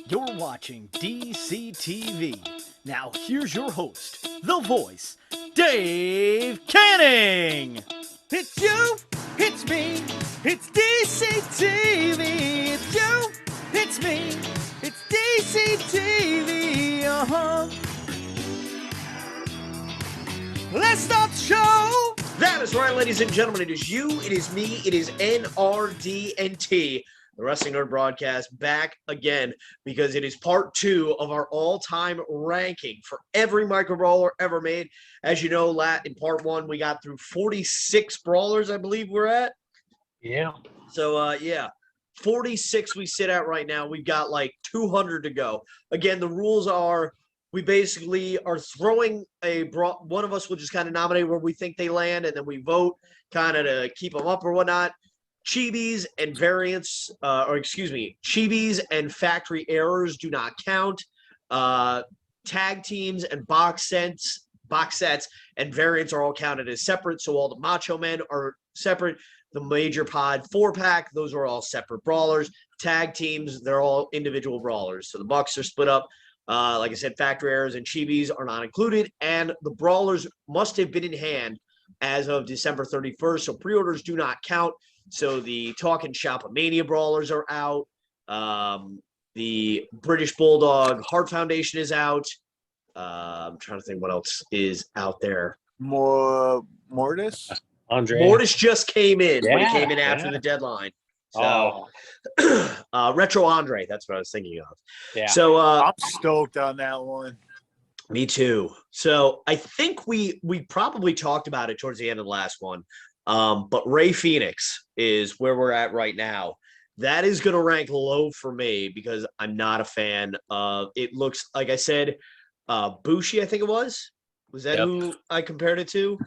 You're watching DaveCTV. Now here's your host, the voice, Dave Canning. It's you, it's me, it's DaveCTV. It's you, it's me, it's DaveCTV. Let's start the show. That is right, ladies and gentlemen. It is you, it is me, it is NRD and T, the Wrestling N.R.D broadcast, back again because it is part 2 of our all-time ranking for every Micro Brawler ever made. As you know, in part 1, we got through 46 Brawlers, I believe we're at. Yeah. So, 46 we sit at right now. We've got like 200 to go. Again, the rules are we basically are throwing one of us will just kind of nominate where we think they land, and then we vote kind of to keep them up or whatnot. Chibis and variants, chibis and factory errors do not count. Tag teams and box sets and variants are all counted as separate. So all the Macho Men are separate. The Major Pod 4-pack, those are all separate brawlers. Tag teams, they're all individual brawlers. So the Bucks are split up. Like I said, factory errors and chibis are not included, and the brawlers must have been in hand as of December 31st, so pre-orders do not count. So the Talking Shop-A-Mania brawlers are out. The British Bulldog Heart Foundation is out. I'm trying to think what else is out there. Mortis? Andre. Mortis just came in, but he Yeah, came in after yeah. the deadline. So, Retro Andre, that's what I was thinking of. Yeah. So, I'm stoked on that one. me too. So I think we probably talked about it towards the end of the last one. But Ray Phoenix is where we're at right now. That is going to rank low for me because I'm not a fan of it. Looks like I said, Bushi, I think it was. Was that Yep. who I compared it to?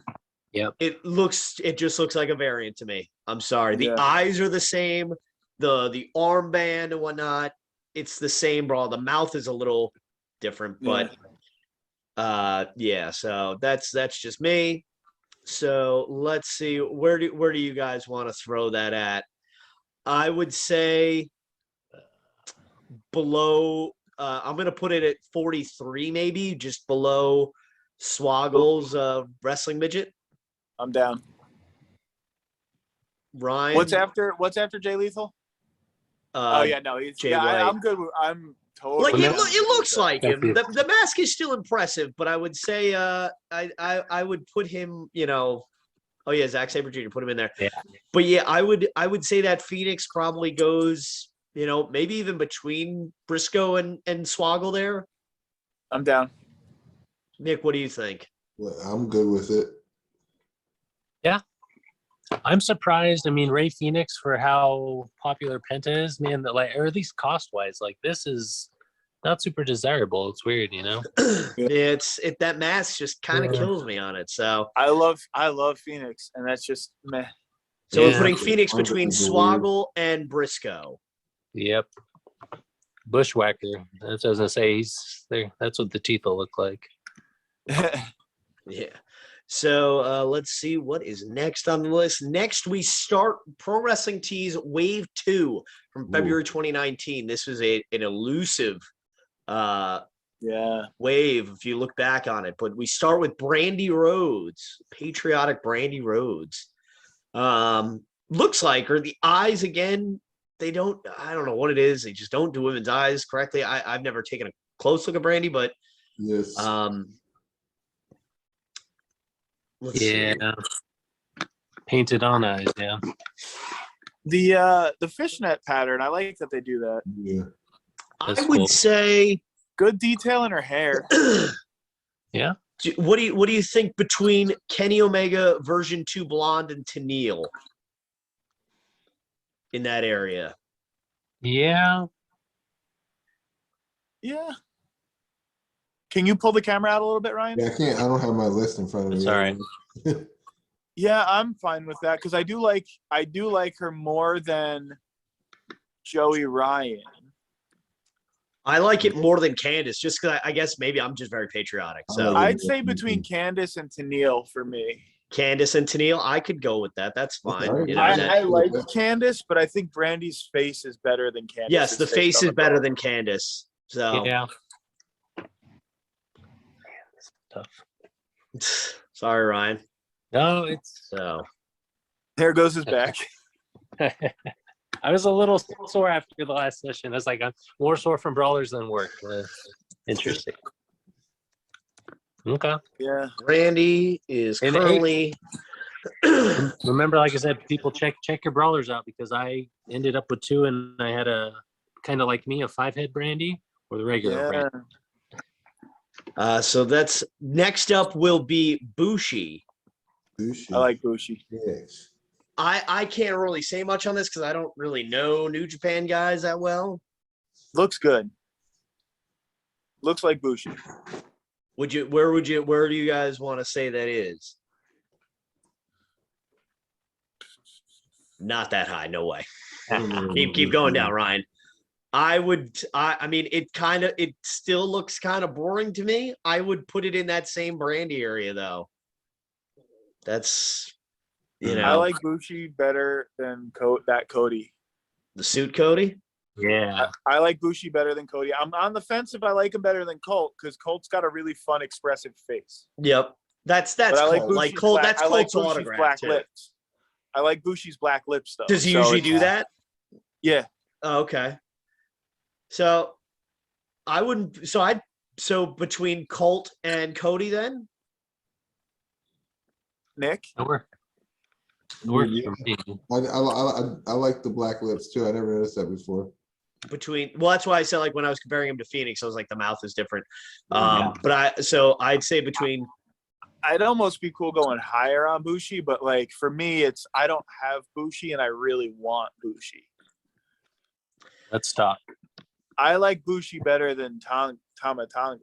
Yep. It just looks like a variant to me. I'm sorry. The Yeah. eyes are the same. The armband and whatnot, it's the same brawl. The mouth is a little different, but so that's just me. So let's see, where do you guys want to throw that at? I would say below I'm gonna put it at 43, maybe just below Swoggle's wrestling midget. I'm down. Ryan. What's after Jay Lethal? Jay White. I'm good. I'm totally. Like down. it looks like him. Definitely. The mask is still impressive, but I would say I would put him, Zack Sabre Jr. put him in there. Yeah. But yeah, I would say that Phoenix probably goes, maybe even between Briscoe and Swoggle there. I'm down. Nick, what do you think? Well, I'm good with it. I'm surprised. I mean, Ray Phoenix, for how popular Penta is, man, that or at least cost wise, this is not super desirable. It's weird, Yeah, that mask just kind of kills me on it. So I love Phoenix, and that's just meh. So we're Yeah. putting Phoenix I'm between just weird. Swoggle and Briscoe. Yep. Bushwhacker. That's as I say, he's there. That's what the teeth will look like. Yeah. So let's see what is next on the list. Next, we start Pro Wrestling Tees Wave 2 from February 2019. This was an elusive Yeah. wave if you look back on it. But we start with Brandy Rhodes, patriotic Brandy Rhodes. Looks like her. The eyes, again, I don't know what it is. They just don't do women's eyes correctly. I've never taken a close look at Brandy, but Yes. let's see. Painted on eyes, yeah. The fishnet pattern. I like that they do that. Yeah. That's I would cool. say Good detail in her hair. Yeah. what do you think between Kenny Omega version 2 blonde and Tennille in that area? Yeah. Yeah. Can you pull the camera out a little bit, Ryan? Yeah, I can't. I don't have my list in front of me. That's all right. Yeah, I'm fine with that because I do like her more than Joey Ryan. I like it more than Candace, just because I guess maybe I'm just very patriotic. So I like I'd say between Candace and Tennille for me. Candace and Tennille, I could go with that. That's fine. Okay. You know, I like Candace, but I think Brandy's face is better than Candace. yes, the face is better than Candace. So Yeah. It's tough. sorry, Ryan. No, it's. So There goes his back. I was a little sore after the last session. I was like, I'm more sore from Brawlers than work. Interesting. Okay. Yeah. Randy is And currently. Remember, like I said, people check your Brawlers out because I ended up with 2, and I had a kind of like me, a 5-head Brandy or the regular Brandy. So that's next up will be Bushi. Sushi. I like Bushi. Yes. I can't really say much on this because I don't really know New Japan guys that well. Looks good. Looks like Bushi. Where do you guys want to say that is? Not that high, no way. Keep going down, Ryan. I mean, it still looks kind of boring to me. I would put it in that same Brandy area though. That's, you know, I like Bushi better than Cody. the suit Cody. Yeah. I like Bushi better than Cody. I'm on the fence if I like him better than Colt because Colt's got a really fun, expressive face. Yep. That's But I like Colt. Like Bushi's Colt, black- that's I like Colt's Bushi's autograph black too. lips. I like Bushi's black lips though. Does he So usually it's- do that? Yeah. Oh, okay. So I wouldn't. So between Colt and Cody, then Nick. It works. It works Yeah. for me. I like the black lips too. I never noticed that before. that's why I said like when I was comparing him to Phoenix, I was like the mouth is different. Yeah. But I'd say between I'd almost be cool going higher on Bushi, but like for me, it's I don't have Bushi and I really want Bushi. Let's stop. I like Bushi better than Tama Tonga.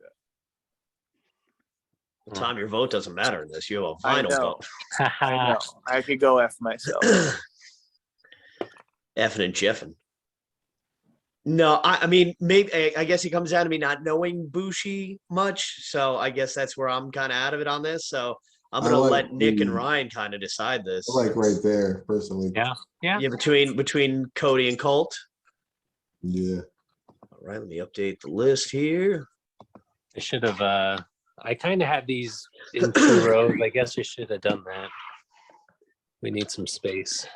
Tom, your vote doesn't matter in this. You have a I final know. vote. I know. I could go F myself. Effing and Jeffing. No, I mean, maybe I guess it comes down to me not knowing Bushi much. So I guess that's where I'm kind of out of it on this. So I'm I gonna like let Nick and the- Ryan kind of decide this. I like right there personally. Yeah. Yeah, between Cody and Colt. Yeah. All right, let me update the list here. I should have. I kind of had these in 2 rows. I guess I should have done that. We need some space.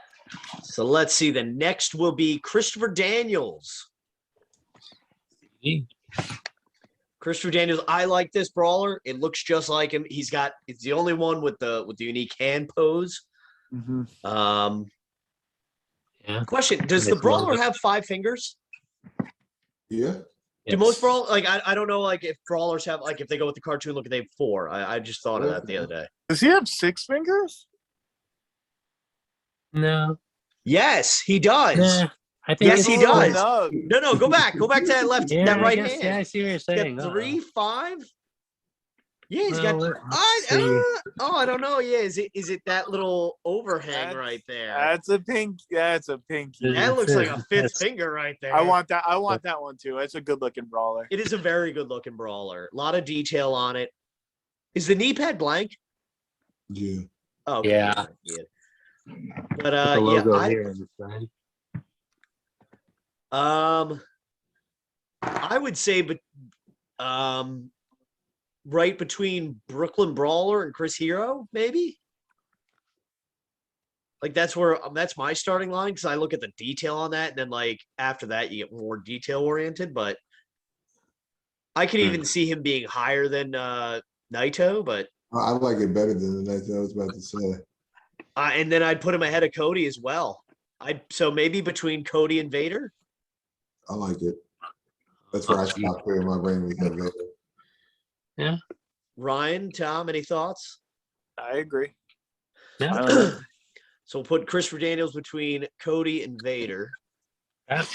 So let's see. The next will be Christopher Daniels. Christopher Daniels. I like this brawler. It looks just like him. It's the only one with the unique hand pose. Mm-hmm. Yeah. Question: does the brawler have 5 fingers? Yeah. Do most brawl I don't know like if brawlers have like if they go with the cartoon look they have 4. I just thought of that the other day. Does he have 6 fingers? No. Yes, he does. Nah, I think Yes, he does. No. No, go back to that left, Yeah, that I right guess, hand. Yeah, I see what you're He's saying. got 3, 5. Yeah, he's Well, got. let's see. I don't know. Yeah, is it that little overhang That's- right there? That's a pink. That's a pinky. That looks like a 5th That's- finger right there. I want that. I want that one too. It's a good looking brawler. It is a very good looking brawler. A lot of detail on it. Is the knee pad blank? Yeah. Oh, okay. Yeah. But the yeah, logo here on the side. I would say, but right between Brooklyn Brawler and Chris Hero, maybe. Like that's my starting line because I look at the detail on that, and then like after that you get more detail oriented. But I could even see him being higher than Naito, but I like it better than the night I was about to say. and then I'd put him ahead of Cody as well. So maybe between Cody and Vader. I like it. That's where I stopped clearing my brain with that Vader. Yeah. Ryan, Tom, any thoughts? I agree. Yeah. So we'll put Christopher Daniels between Cody and Vader. Yeah.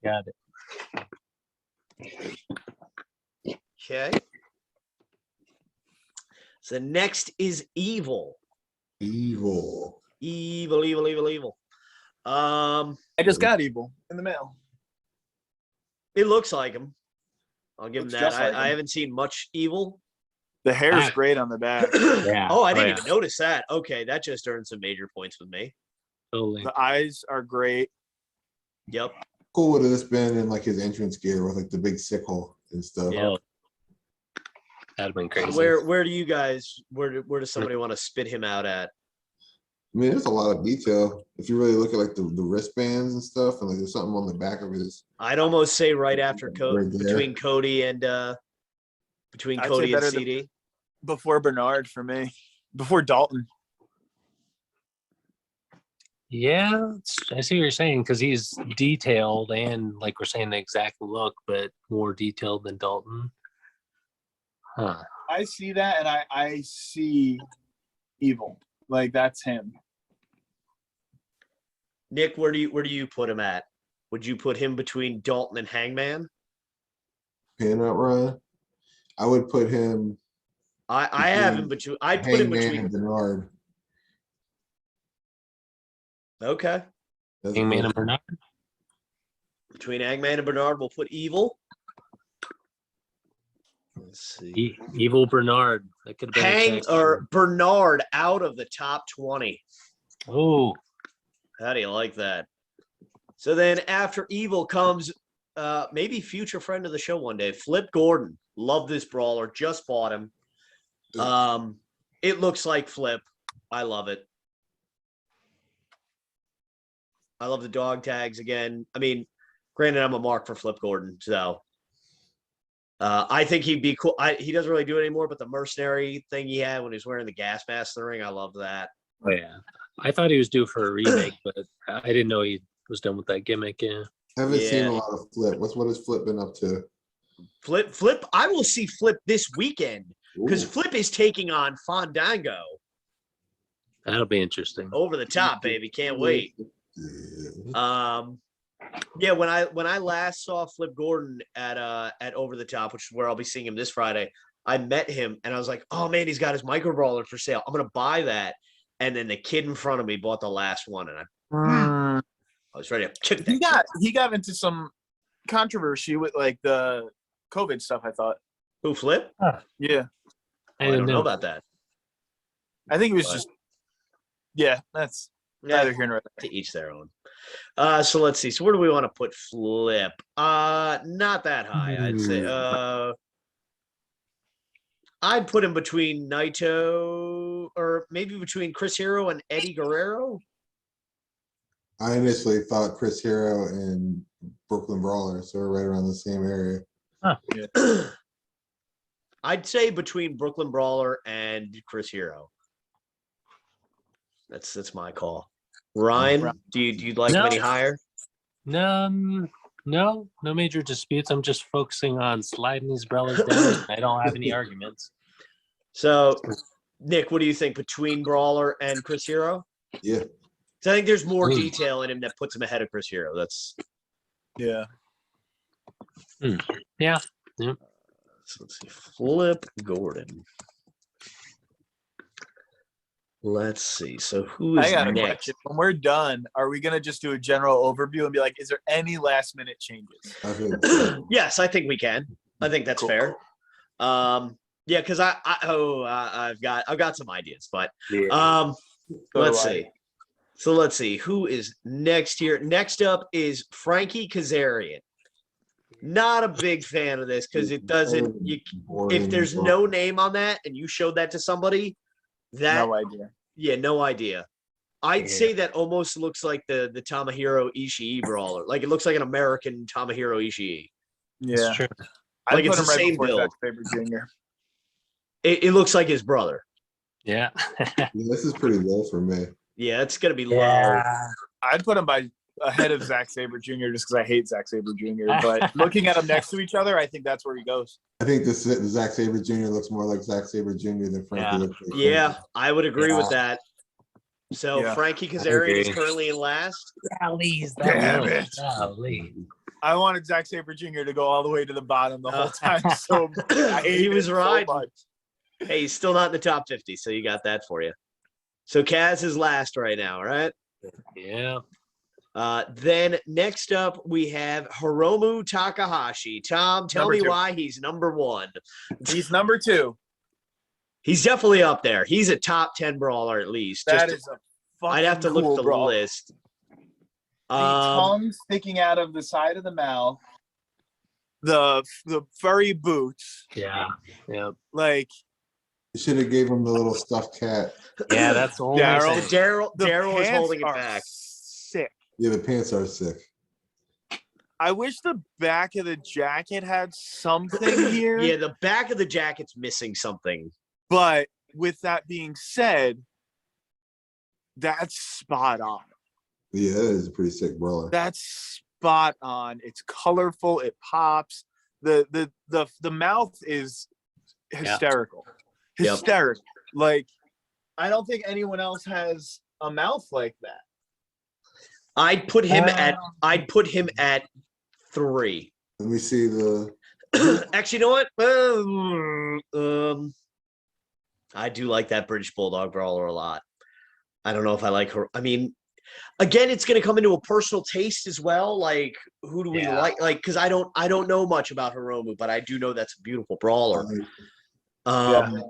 Got it. Okay. So next is Evil. Evil. Evil. I just got evil in the mail. It looks like him. I'll give him Looks that. just like I him. haven't seen much Evil. The hair's great on the back. Yeah. Oh, I didn't yeah. even notice that. Okay, that just earned some major points with me. Totally. The eyes are great. Yep. Cool would have this been in like his entrance gear with like the big sickle and stuff. Yeah. That'd have been crazy. Where do you guys where does somebody want to spit him out at? I mean, there's a lot of detail. If you really look at like the wristbands and stuff, and like there's something on the back of his. I'd almost say right after Right there. between Cody and I'd say Cody and better than- CD. Before Bernard for me. Before Dalton. Yeah, I see what you're saying because he's detailed and like we're saying the exact look, but more detailed than Dalton. Huh. I see that, and I see Evil. Like that's him. Nick, where do you put him at? Would you put him between Dalton and Hangman? Peanut run. I would put him. I have him between. I'd put him Hangman between. and Bernard. Okay, That's Hangman cool. and Bernard. between Hangman and Bernard, we'll put Evil. Let's see. Evil Bernard. That could have been Bernard out of the top 20. Oh, How do you like that? So then after Evil comes maybe future friend of the show one day, Flip Gordon. Love this brawler. Just bought him. It looks like Flip. I love it. I love the dog tags again. I mean, granted, I'm a mark for Flip Gordon, so I think he'd be cool. He doesn't really do it anymore, but the mercenary thing he had when he was wearing the gas mask in the ring, I love that. oh yeah. I thought he was due for a remake, but I didn't know he was done with that gimmick. Yeah. Haven't seen Yeah. a lot of Flip. What has Flip been up to? Flip. I will see Flip this weekend because Ooh. Flip is taking on Fandango. That'll be interesting. Over the top, baby. Can't wait. Yeah. Yeah, when I last saw Flip Gordon at Over the Top, which is where I'll be seeing him this Friday, I met him and I was like, oh man, he's got his Micro Brawler for sale. I'm gonna buy that. And then the kid in front of me bought the last one, and I was ready to kick that. He got into some controversy with like the COVID stuff, I thought. Who, Flip? Yeah. I don't know about that. I think it was But- just that's neither here nor there. To each their own. So let's see. So where do we want to put Flip? Not that high, I'd say. I'd put him between Naito or maybe between Chris Hero and Eddie Guerrero. I initially thought Chris Hero and Brooklyn Brawler, so we're right around the same area. I'd say between Brooklyn Brawler and Chris Hero. That's my call. Ryan, do you like him No. any higher? No major disputes. I'm just focusing on sliding these Brawlers down. I don't have any arguments. So, Nick, what do you think between Brawler and Chris Hero? Yeah. So I think there's more Ooh. detail in him that puts him ahead of Chris Hero. That's Yeah. Yeah. so let's see. Flip Gordon. Let's see. So who is I got a next? question. When we're done, are we gonna just do a general overview and be like, is there any last minute changes? I think so. Yes, I think we can. I think that's Cool. fair. Yeah, because I've got some ideas, but So let's do I. see. So let's see who is next here. Next up is Frankie Kazarian. Not a big fan of this because it doesn't. If there's no name on that and you showed that to somebody, No idea. yeah, no idea. I'd Yeah. say that almost looks like the Tomohiro Ishii brawler. Like it looks like an American Tomohiro Ishii. Yeah. It's true. I Like, put it's him the right same before build. Zack Sabre Jr. It looks like his brother. Yeah. Yeah, this is pretty low for me. Yeah, it's gonna be low. Yeah. I'd put him ahead of Zack Sabre Jr. just because I hate Zack Sabre Jr. But looking at them next to each other, I think that's where he goes. I think the Zack Sabre Jr. looks more like Zack Sabre Jr. than Frankie Yeah. looks like Yeah, Frankie. I would agree with that. So Yeah. Frankie Kazarian is agree. currently in last. Golly's Damn that it. Golly. I wanted Zack Sabre Jr. to go all the way to the bottom the whole time. So I He hated was it so riding. much. Hey, he's still not in the top 50, so you got that for you. So Kaz is last right now, right? Yeah. Then next up we have Hiromu Takahashi. Tom, tell Number me two. why he's number one. He's number 2 He's definitely up there. He's a top 10 brawler at least. That is a fucking I'd have to look cool at the brawler. list. The tongue sticking out of the side of the mouth. The furry boots. Yeah. Yeah. Like You should have gave him the little stuffed cat. Yeah, that's the only Daryl. thing. Daryl is pants holding it are back. Sick. Yeah, the pants are sick. I wish the back of the jacket had something here. Yeah, the back of the jacket's missing something. But with that being said, that's spot on. Yeah, that is a pretty sick brawler. That's spot on. It's colorful. It pops. The mouth is hysterical. Yep. Hysterical. Like, I don't think anyone else has a mouth like that. I'd put him at 3. Let me see the. Actually, you know what? I do like that British Bulldog brawler a lot. I don't know if I like her. I mean, again, it's going to come into a personal taste as well. Like, who do we like? Like, because I don't know much about Hiromu, but I do know that's a beautiful brawler. And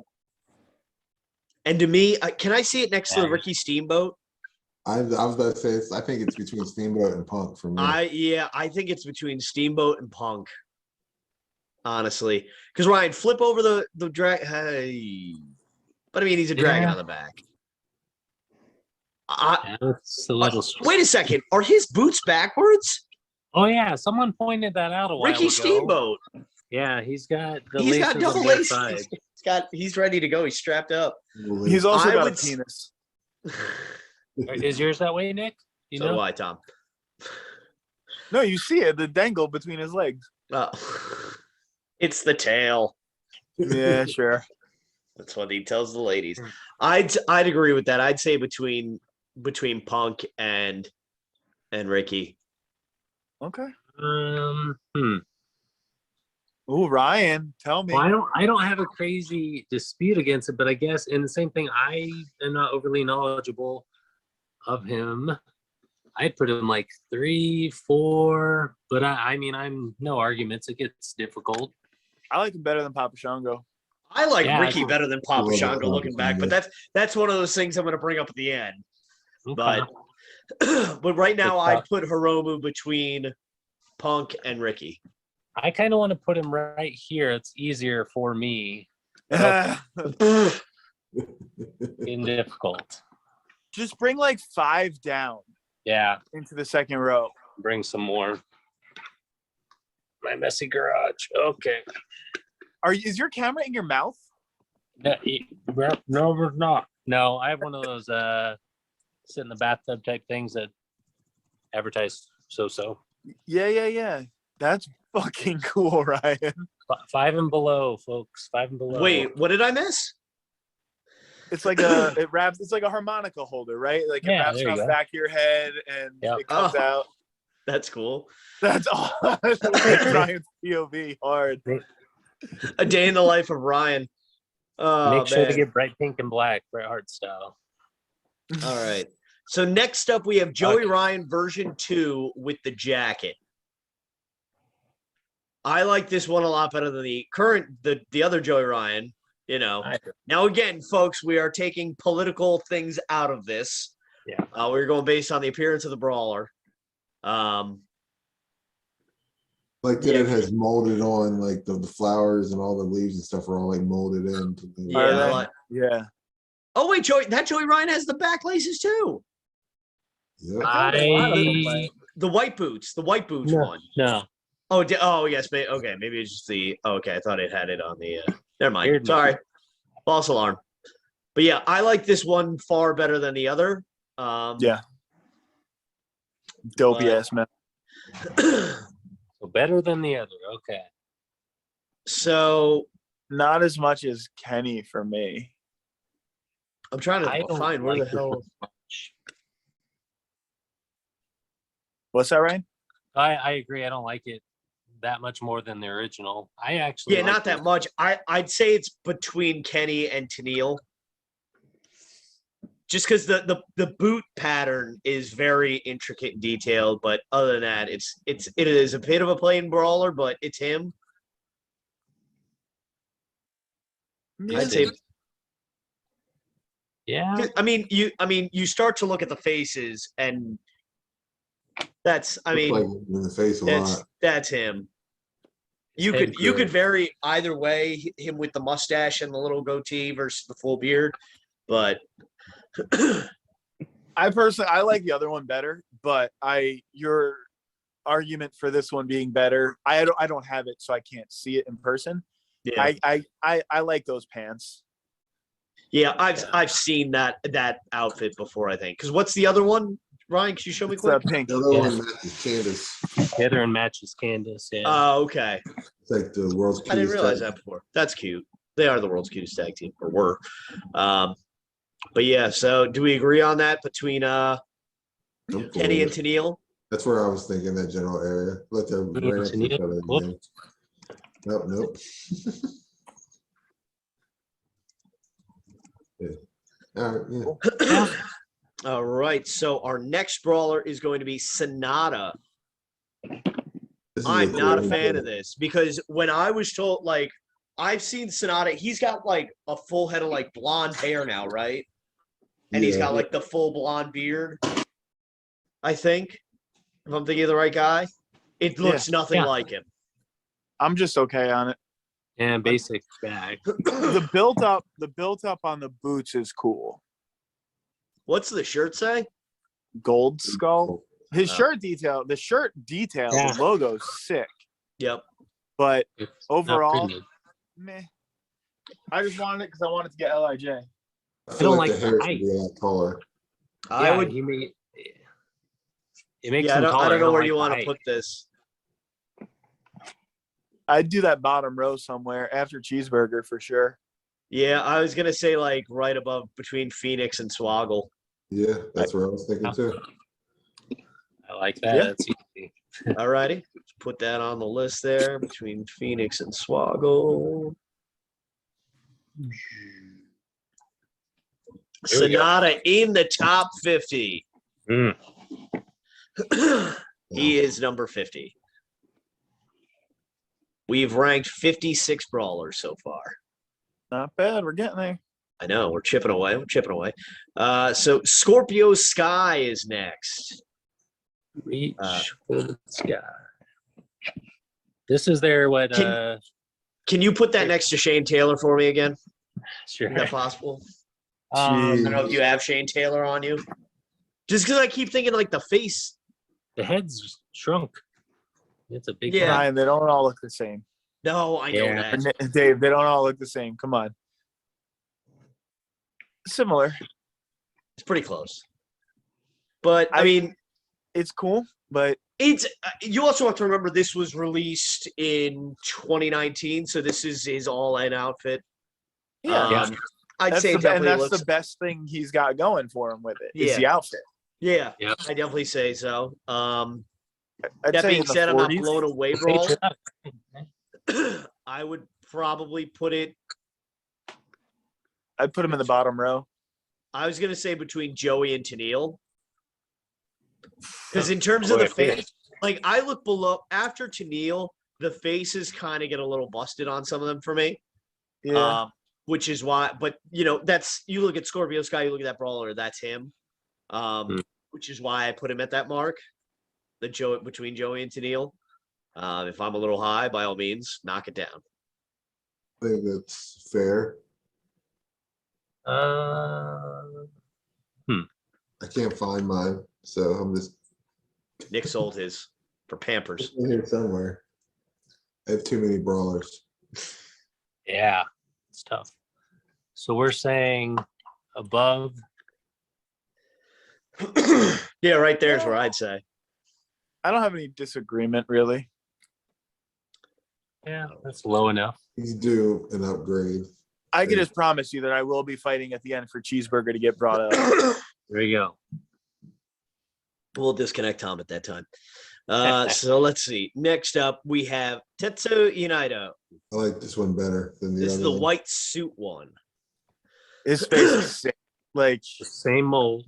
to me, can I see it next to the Ricky Steamboat? I was about to say, I think it's between Steamboat and Punk for me. I think it's between Steamboat and Punk. Honestly, because Ryan, flip over the drag. Hey, but I mean, he's a dragon on the back. It's a little. Wait a second. Are his boots backwards? Oh yeah, someone pointed that out a while Ricky ago. Steamboat. Yeah, he's got the He's laces got on double both laces. sides. He's ready to go. He's strapped up. He's also I got a would penis. Is yours that way, Nick? You So know? do I, Tom. No, you see it, the dangle between his legs. Oh. It's the tail. Yeah, sure. That's what he tells the ladies. I'd agree with that. I'd say between Punk and Ricky. Okay. Hmm. Ooh, Ryan, tell me. Well, I don't have a crazy dispute against it, but I guess, and the same thing, I am not overly knowledgeable of him. I'd put him like 3, 4, but I mean, I'm no arguments. It gets difficult. I like him better than Papa Shango. I like Yeah, Ricky better than Papa Love Shango Papa looking back, Shango. but that's one of those things I'm going to bring up at the end. Okay. But right now, Good I'd thought. put Hiromu between Punk and Ricky. I kind of want to put him right here. It's easier for me. In difficult. Just bring like 5 down Yeah, into the second row. bring some more. My messy garage. Okay. Is your camera in your mouth? No, we're not. No, I have one of those sit in the bathtub type things that advertise so. Yeah. That's fucking cool, Ryan. 5 and below, folks. 5 and below. Wait, what did I miss? It's like it's like a harmonica holder, right? Like it Yeah, wraps there you around the go. back of your head and Yep. it comes out. That's cool. That's all. Ryan's POV hard. A day in the life of Ryan. Oh, Make sure to man. get bright pink and black, Bret Hart style. All right. So next up, we have Joey Ryan version 2 with the jacket. I like this one a lot better than the other Joey Ryan. You know. Now again, folks, we are taking political things out of this. Yeah. We're going based on the appearance of the brawler. Like that, it has molded on, like the flowers and all the leaves and stuff are all like molded in. Yeah. Are I they? like- Yeah. Oh wait, Joey Ryan has the back laces too. Yep. The white boots one. No. Oh yes, okay. Maybe it's just the. Oh, okay, I thought it had it on the. Never mind. Weird. Sorry, false alarm. But yeah, I like this one far better than the other. Yeah. Dopey but- ass man. So better than the other. Okay. So Not as much as Kenny for me. I'm trying I to don't find where like the this hell. one much. What's that, Ryan? I agree. I don't like it that much more than the original. I actually Yeah, like not that it. much. I'd say it's between Kenny and Tennille. Just because the boot pattern is very intricate and detailed, but other than that, it is a bit of a plain brawler, but it's him. Yeah. I'd say Yeah. I mean, you start to look at the faces, and that's. I Looks like mean, him in the face a lot. that's him. His You head could good. vary either way, him with the mustache and the little goatee versus the full beard, but I like the other one better, but your argument for this one being better, I don't have it, so I can't see it in person. yeah, I like those pants. yeah, I've seen that outfit before. I think because what's the other one, Ryan? Can you show me It's quick? pink. The other Yeah. one matches Candace. The other one matches Candace. Yeah. Oh, okay. It's like the world's I didn't cutest realize tag. that before. That's cute. They are the world's cutest tag team, or were. But yeah, so do we agree on that between I'm Kenny cool. and Tennille? That's where I was thinking, that general area. Look, they're right next to each other Whoop. again. Nope. Yeah. All right, yeah. All right, so our next brawler is going to be Sonata. This is I'm cool not a one. fan of this because when I was told, like, I've seen Sonata, he's got like a full head of like blonde hair now, right? And he's Yeah. got like the full blonde beard, I think, if I'm thinking of the right guy. It looks nothing Yeah. like him. I'm just okay on it. And basic bag. The built up on the boots is cool. What's the shirt say? Gold skull. His Oh. shirt detail, Yeah. the logo's sick. Yep. But It's overall, not printed. meh. I just wanted it because I wanted to get LIJ. I feel don't like like the the hair height. should be a lot taller. I would. He made. It makes Yeah, him taller. I don't know where like you the want to height. put this. I'd do that bottom row somewhere after cheeseburger for sure. Yeah, I was gonna say like right above between Phoenix and Swoggle. Yeah, that's where I was thinking too. I like that. Yeah. That's easy. Alrighty, let's put that on the list there between Phoenix and Swoggle. There we go. Sonata in the top 50. Mm. He is number 50. We've ranked 56 brawlers so far. Not bad. We're getting there. I know, we're chipping away. We're chipping away. So Scorpio Sky is next. Reach for the sky. This is their what? Can you put that next to Shane Taylor for me again? Sure. Is that possible? Um, I don't know if you have Shane Taylor on you. Just because I keep thinking like the face. the head's shrunk. It's a big. Yeah. Ryan, they don't all look the same. No, I know Yeah. that. Dave, they don't all look the same. Come on. Similar. It's pretty close. But I mean, It's cool, but it's you also have to remember this was released in 2019, so this is his all-in outfit. yeah, I'd that's say it definitely that's looks. the best thing he's got going for him with it. Is Yeah. the outfit. Yeah, Yep. I definitely say so. I'd That say being in the said, I'm not 40s. blown away, Brawl. Patreon. I would probably put it. I'd put him in the bottom row. I was gonna say between Joey and Tennille, because in terms of the face, like I look below after Tennille, the faces kind of get a little busted on some of them for me. Yeah. Which is why, but you know, that's you look at Scorpio Sky, you look at that brawler, that's him. Which is why I put him at that mark. Between Joey and Tennille. If I'm a little high, by all means, knock it down. I think that's fair. I can't find mine, so I'm just Nick sold his for Pampers. in here somewhere. I have too many brawlers. Yeah, it's tough. So we're saying above. Yeah, right there's where I'd say. I don't have any disagreement really. Yeah, that's low enough. He's due an upgrade. I can just promise you that I will be fighting at the end for cheeseburger to get brought up. There you go. We'll disconnect Tom at that time. So let's see. Next up, we have Tetsu Unido. I like this one better than the This is other the one. white suit one. His face is sick. Like, The same mold.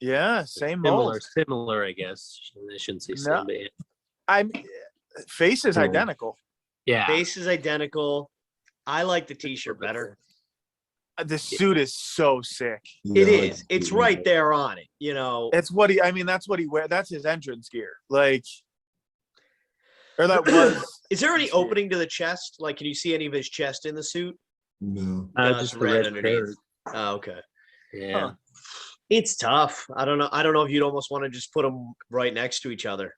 yeah, same Similar, mold. similar, I guess. I shouldn't say No. same, but yeah. I'm face is Yeah. identical. Yeah. Face is identical. I like the t-shirt better. The suit is so sick. It Yeah, is. It's right there on it. You know. It's what he. I mean, that's what he wear. That's his entrance gear. Like, or that was. Is there any his gear. opening to the chest? Like, can you see any of his chest in the suit? No. No, Just it's the red red underneath. shirt. Oh, okay. Yeah. Huh. It's tough. I don't know. I don't know if you'd almost want to just put them right next to each other.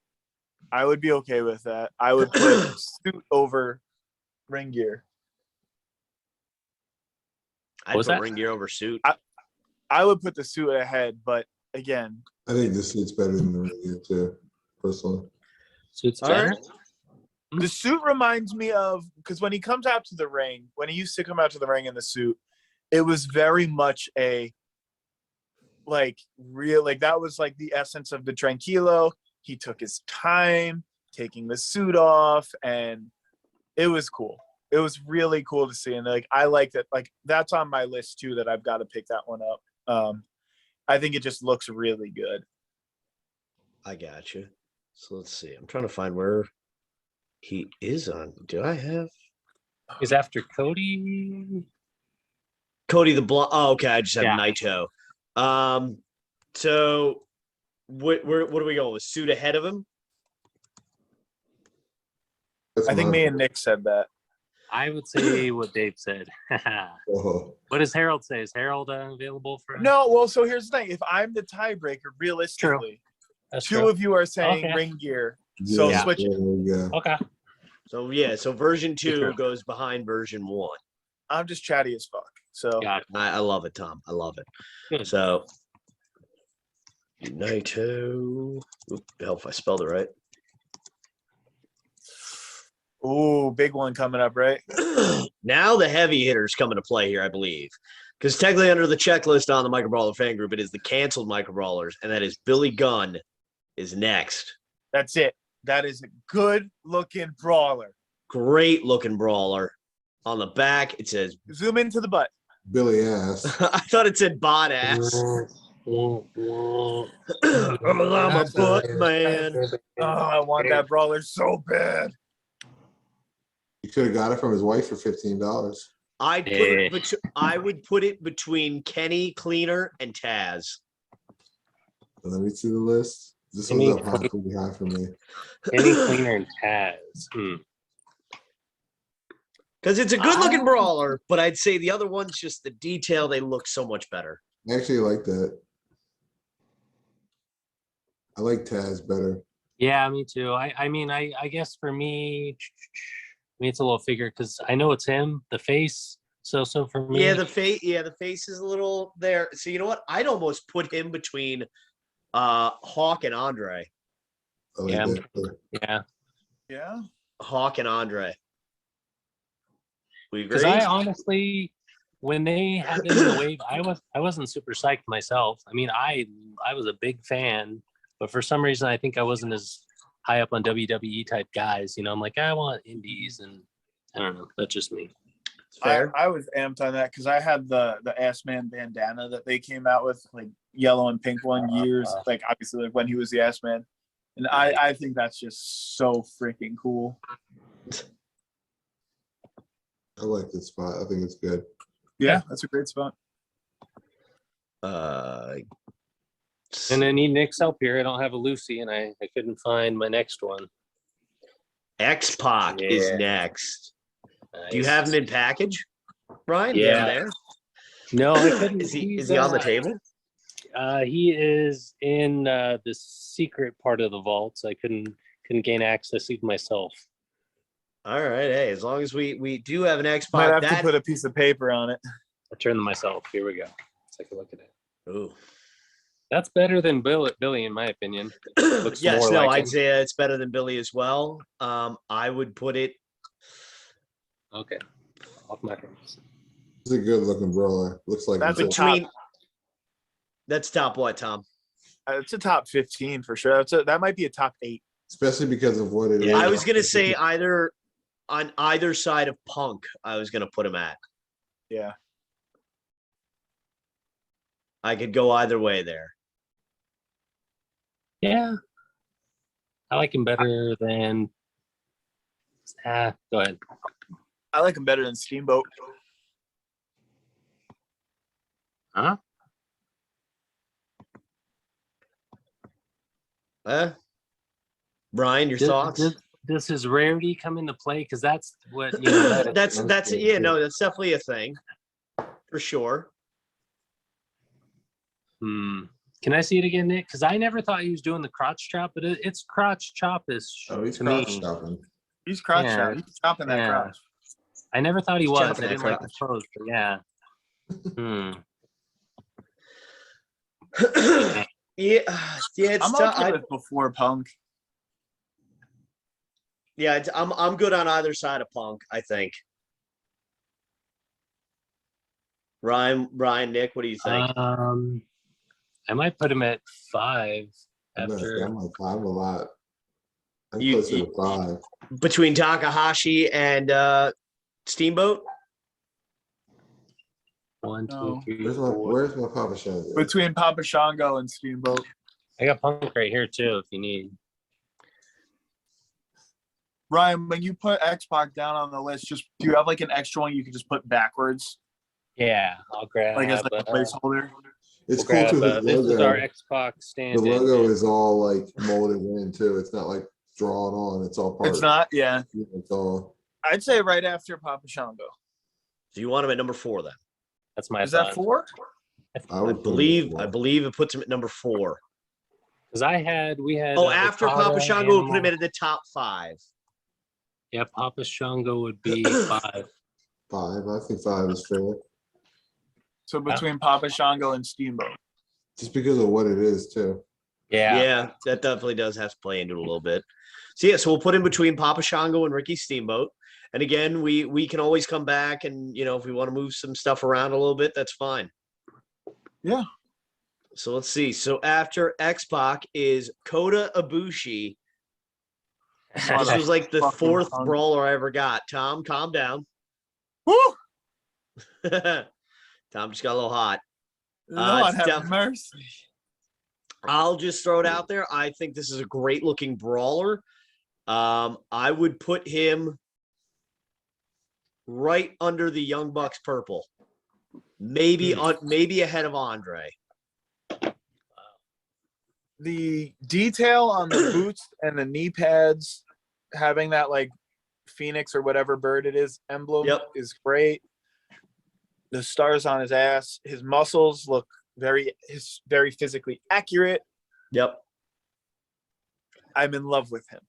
I would be okay with that. I would put suit over ring gear. I'd was put that? ring gear over suit. I would put the suit ahead, but again, I think the suit's better than the ring gear too, personally. Suits All better. right. the suit reminds me of because when he comes out to the ring, when he used to come out to the ring in the suit, it was very much a like real like that was like the essence of the Tranquilo. He took his time taking the suit off, and it was cool. It was really cool to see, and like I like that. Like that's on my list too. That I've got to pick that one up. I think it just looks really good. I got you. So let's see. I'm trying to find where he is on. Do I have He's after Cody. Cody the Block? Oh, okay. I just have Yeah. Naito. So what are we going with? Suit ahead of him? That's I think my- me and Nick said that. I would say what Dave said. Oh, What does Harold say? Is Harold available for? No, well, so here's the thing. If I'm the tiebreaker, realistically, That's two true. of you are saying Okay. ring gear. So yeah, switch it. there we go. Okay. So yeah. So version 2 True. goes behind version 1. I'm just chatty as fuck. So Got it. I love it, Tom. I love it. Good. So Naito. Oop, help if I spelled it right. ooh, big one coming up, right? Now the heavy hitters come into play here, I believe. Because technically under the checklist on the Micro Brawler fan group, it is the canceled Micro Brawlers, and that is Billy Gunn is next. That's it. That is a good looking brawler. Great looking brawler. On the back, it says Zoom into the butt. Billy ass. I thought it said bot ass. I'm a butt man. Oh, I want that brawler so bad. You could have got it from his wife for $15. I would put it between Kenny Cleaner and Taz. Let me see the list. This Kenny one's up pretty high for me. Kenny Cleaner and Taz. Because it's a good looking brawler, but I'd say the other one's just the detail, they look so much better. I actually like that. I like Taz better. Yeah, me too. I mean, I guess for me, it's a little figure because I know it's him, the face. So for me, Yeah, the face is a little there. So you know what? I'd almost put him between Hawk and Andre. I like Yeah. that better. yeah. Yeah. Hawk and Andre. We agree? Because I honestly, when they had them in the wave, I wasn't super psyched myself. I mean, I was a big fan, but for some reason, I think I wasn't as high up on WWE type guys. You know, I'm like, I want indies, and I don't know. That's just me. Fair. I was amped on that because I had the Ass Man bandana that they came out with, like yellow and pink one years, like obviously like when he was the Ass Man. And I think that's just so freaking cool. I like this spot. I think it's good. Yeah, that's a great spot. Uh, And I need Nick's help here. I don't have a Lucy, and I couldn't find my next one. X-Pac is Yeah. next. Do you Nice. have him in package, Brian? Yeah. You have him there? No, I couldn't. Is he he's, on the table? He is in the secret part of the vault, so I couldn't gain access even myself. All right. Hey, as long as we do have an Might X-Pac, have to put a piece of paper on it. I turned them myself. Here we go. Let's take a look at it. Ooh. That's better than Billy, in my opinion. Looks yes, more no, like I'd him. say it's better than Billy as well. I would put it. Okay. Off my face. It's a good looking brawler. Looks like That's it's a top- Between that's top what, Tom? It's a top 15 for sure. That might be a top 8. especially because of what it is. Yeah. I was gonna say either on either side of Punk. I was gonna put him at. Yeah. I could go either way there. Yeah. I like him better than. Go ahead. I like him better than Steamboat. Huh? Brian, your thoughts? Does his rarity come into play? Because that's what you know. That's yeah, no, that's definitely a thing for sure. Can I see it again, Nick? Because I never thought he was doing the crotch chop, but it's crotch chop-ish he's to crotch me. chopping. He's crotch Yeah. chopping. He's chopping that crotch. I never thought he He's was. I chopping that didn't like the crotch. pose, but yeah. Yeah, it's I'm tough. okay with before Punk. Yeah, I'm good on either side of Punk, I think. Ryan, Nick, what do you think? I might put him at 5 after. I'm like 5 a lot. I'm You- closer to 5. Between Takahashi and Steamboat? 1, 2, No. 3, 4. Where's my Papa Shango? Between Papa Shango and Steamboat. I got Punk right here too, if you need. Ryan, when you put X-Pac down on the list, do you have like an extra one you can just put backwards? Yeah, I'll grab. Like as like a placeholder? It's we'll cool too. grab, His this is our logo, X-Pac the stand. logo is all like molded in too. It's not like drawn on. It's all part. It's not, yeah. It's all. I'd say right after Papa Shango. Do you want him at number 4 then? That's my Is that 4? I I would put him believe at 4. it puts him at number 4. Because we had. Oh, after Okada, Papa Shango, we'll put him Animal. at the top 5. Yeah, Papa Shango would be 5. 5. I think 5 is fair. So between Papa Shango and Steamboat. Just because of what it is too. Yeah. That definitely does have to play into it a little bit. So yeah, so we'll put him between Papa Shango and Ricky Steamboat. And again, we can always come back and if we want to move some stuff around a little bit, that's fine. Yeah. So let's see. So after X-Pac is Kota Ibushi. This was like the Fucking 4th punk. brawler I ever got. Tom, calm down. Woo! Tom just got a little hot. Lord it's have mercy. I'll just throw it out there. I think this is a great looking brawler. I would put him right under the Young Bucks purple. Maybe ahead of Andre. The detail on the boots and the knee pads, having that like phoenix or whatever bird it is emblem is great. The stars on his ass, his muscles look very physically accurate. Yep. I'm in love with him.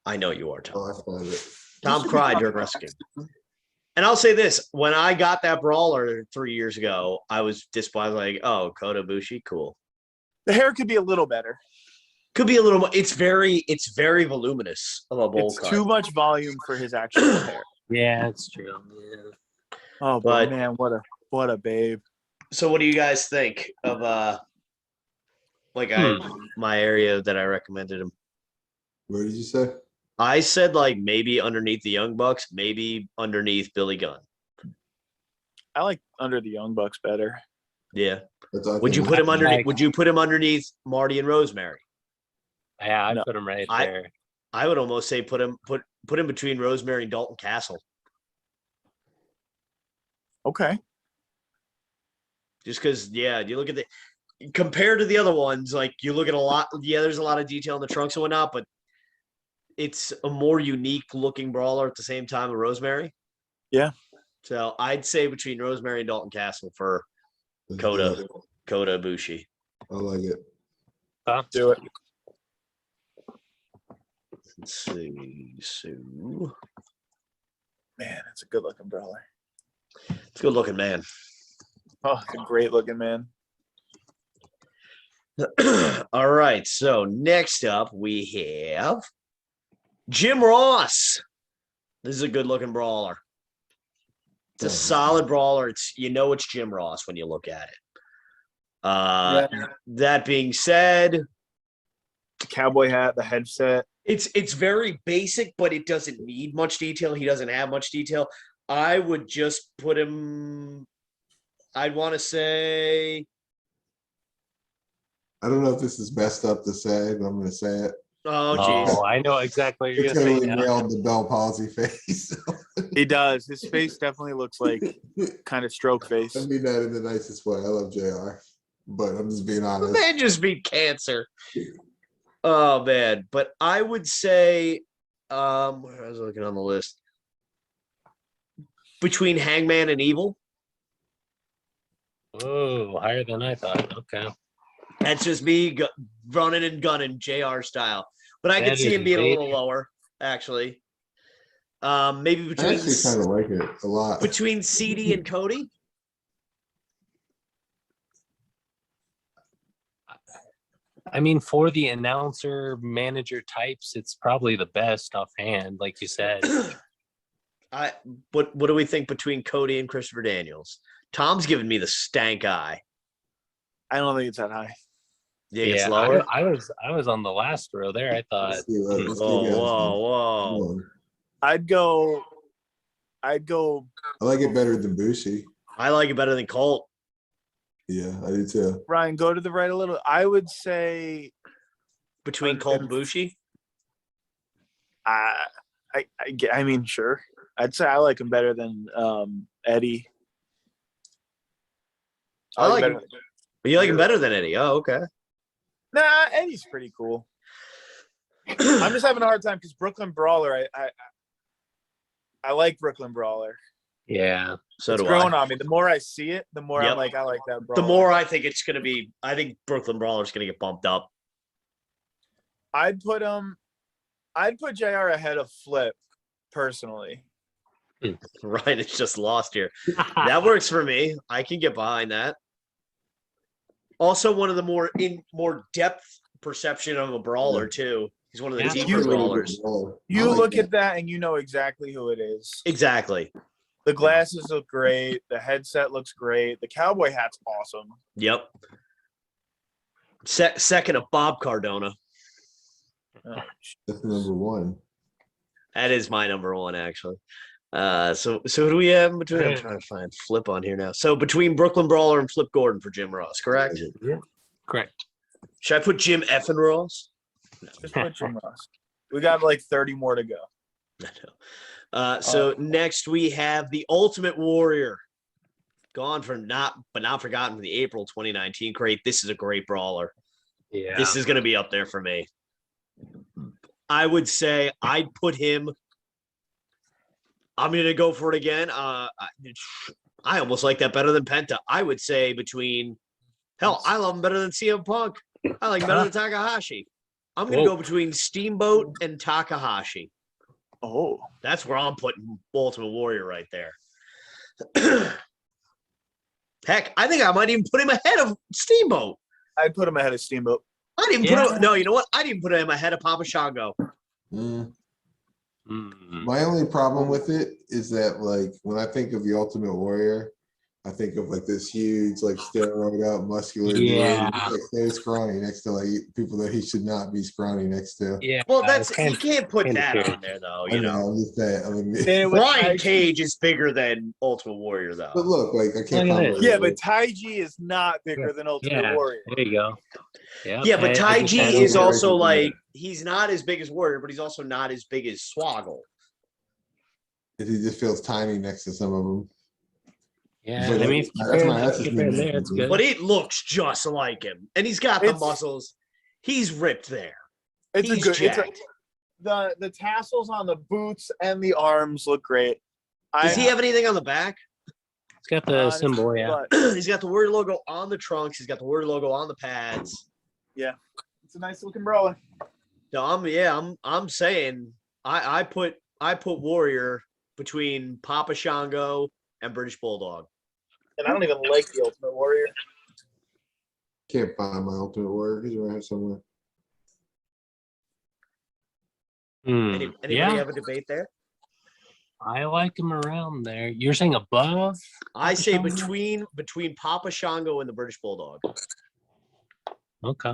I know you are, Tom. Oh, I find it. Tom cried during wrestling. And I'll say this: when I got that brawler 3 years ago, I was disappointed. Like, oh, Kota Ibushi, cool. The hair could be a little better. Could be a little more. It's very voluminous of a bowl It's cut. too much volume for his actual hair. Yeah, it's true. Yeah. Oh, but man, what a babe. So, what do you guys think of my area that I recommended him? Where did you say? I said like maybe underneath the Young Bucks, maybe underneath Billy Gunn. I like Under the Young Bucks better. Yeah. I Would you think put him it's- underneath? Would you put him underneath Marty and Rosemary? Yeah, I No. put him right there. I would almost say put him between Rosemary and Dalton Castle. Okay. Just because, you look at compared to the other ones, like you look at a lot. Yeah, there's a lot of detail in the trunks and whatnot, but it's a more unique looking brawler at the same time with Rosemary. Yeah. So I'd say between Rosemary and Dalton Castle for it's Kota good. Ibushi. I like it. Do it. Let's see. So Man, it's a good looking brawler. it's a good looking man. Oh, it's a great looking man. All right. So next up we have Jim Ross. This is a good looking brawler. It's a solid brawler. It's Jim Ross when you look at it. That being said, The cowboy hat, the headset. it's very basic, but it doesn't need much detail. He doesn't have much detail. I would just put him. I'd want to say. I don't know if this is messed up to say, but I'm going to say it. Oh, geez. Oh, I know exactly what you're It's gonna going say to now. nailed the Bell palsy face. He does. His face definitely looks like kind of stroke face. I mean that in the nicest way. I love JR, but I'm just being The honest. man just beat cancer. Oh man, but I would say, where I was looking on the list, between Hangman and Evil. Oh, higher than I thought. Okay. That's just me running and gunning JR style. But I could That see is him being a little bait. lower, actually. Maybe I between actually kind of like it a lot. between CD and Cody. I mean, for the announcer manager types, it's probably the best offhand, like you said. What do we think between Cody and Christopher Daniels? Tom's giving me the stank eye. I don't think it's that high. You think it's Yeah, lower? I was on the last row there. I thought, Let's see what- let's Whoa, keep guessing. whoa, whoa. Come on. I'd go. I like it better than Bushi. I like it better than Colt. Yeah, I do too. Ryan, go to the right a little. I would say. Between Colt and Bushi? I mean, sure. I'd say I like him better than Eddie. I like better him. You like him better than Eddie? Oh, okay. Nah, Eddie's pretty cool. I'm just having a hard time because Brooklyn Brawler. I like Brooklyn Brawler. yeah, So It's do growing I. on me. The more I see it, the more Yep. I'm like, I like that Brawler. The more I think it's going to be, I think Brooklyn Brawler's going to get bumped up. I'd put JR ahead of Flip personally. Ryan is just lost here. That works for me. I can get behind that. Also, one of the more depth perception of a brawler too. He's one of the Yeah. deeper brawlers. You look at that and you know exactly who it is. Exactly. The glasses look great. The headset looks great. The cowboy hat's awesome. Yep. Second of Bob Cardona. That's number one. That is my number one, actually. So who do we have in between? I'm trying to find Flip on here now. So between Brooklyn Brawler and Flip Gordon for Jim Ross, correct? correct. Should I put Jim F and Ross? Just put Jim Ross. We got like 30 more to go. So next we have the Ultimate Warrior. Gone from not forgotten from the April 2019 crate. This is a great brawler. Yeah, This is going to be up there for me. I would say I'd put him. I'm going to go for it again. I almost like that better than Penta. I would say between. Hell, I love him better than CM Punk. I like him better than Takahashi. I'm going to go between Steamboat and Takahashi. Oh, That's where I'm putting Ultimate Warrior right there. Heck, I think I might even put him ahead of Steamboat. I'd put him ahead of Steamboat. I'd even put him. No, you know what? I'd even put him ahead of Papa Shango. Mm. Mm. My only problem with it is that, like, when I think of the Ultimate Warrior, I think of like this huge, like, steroid out, muscular dude, Yeah. like, so scrawny next to like people that he should not be scrawny next to. Yeah. Well, that's it's kind you can't put kinda that weird. on there though. I You know, I'm just saying. I mean, Then with Brian Taiji- Cage is bigger than Ultimate Warrior though. but look, like, I can't. Look at comment this. Yeah, on but it. Taiji is not bigger than Ultimate Yeah, Warrior. there you go. Yep. Yeah, but I just Taiji had is it. also Right. like he's not as big as Warrior, but he's also not as big as Swoggle. He just feels tiny next to some of them. Yeah, But I mean, if you that's compare- just compare me. there, it's good. But it looks just like him, and he's got the It's- muscles. He's ripped there. It's He's a good. jacked. The tassels on the boots and the arms look great. Does he have anything on the back? It's got the symbol, yeah. But He's got the Warrior logo on the trunks. He's got the Warrior logo on the pads. it's a nice looking brawler. No, I'm saying I put Warrior between Papa Shango and British Bulldog. And I don't even like the Ultimate Warrior. Can't find my Ultimate Warrior. He's around somewhere. Anybody Yeah, have a debate there? I like him around there. You're saying above? I say Shango? between Papa Shango and the British Bulldog. Okay.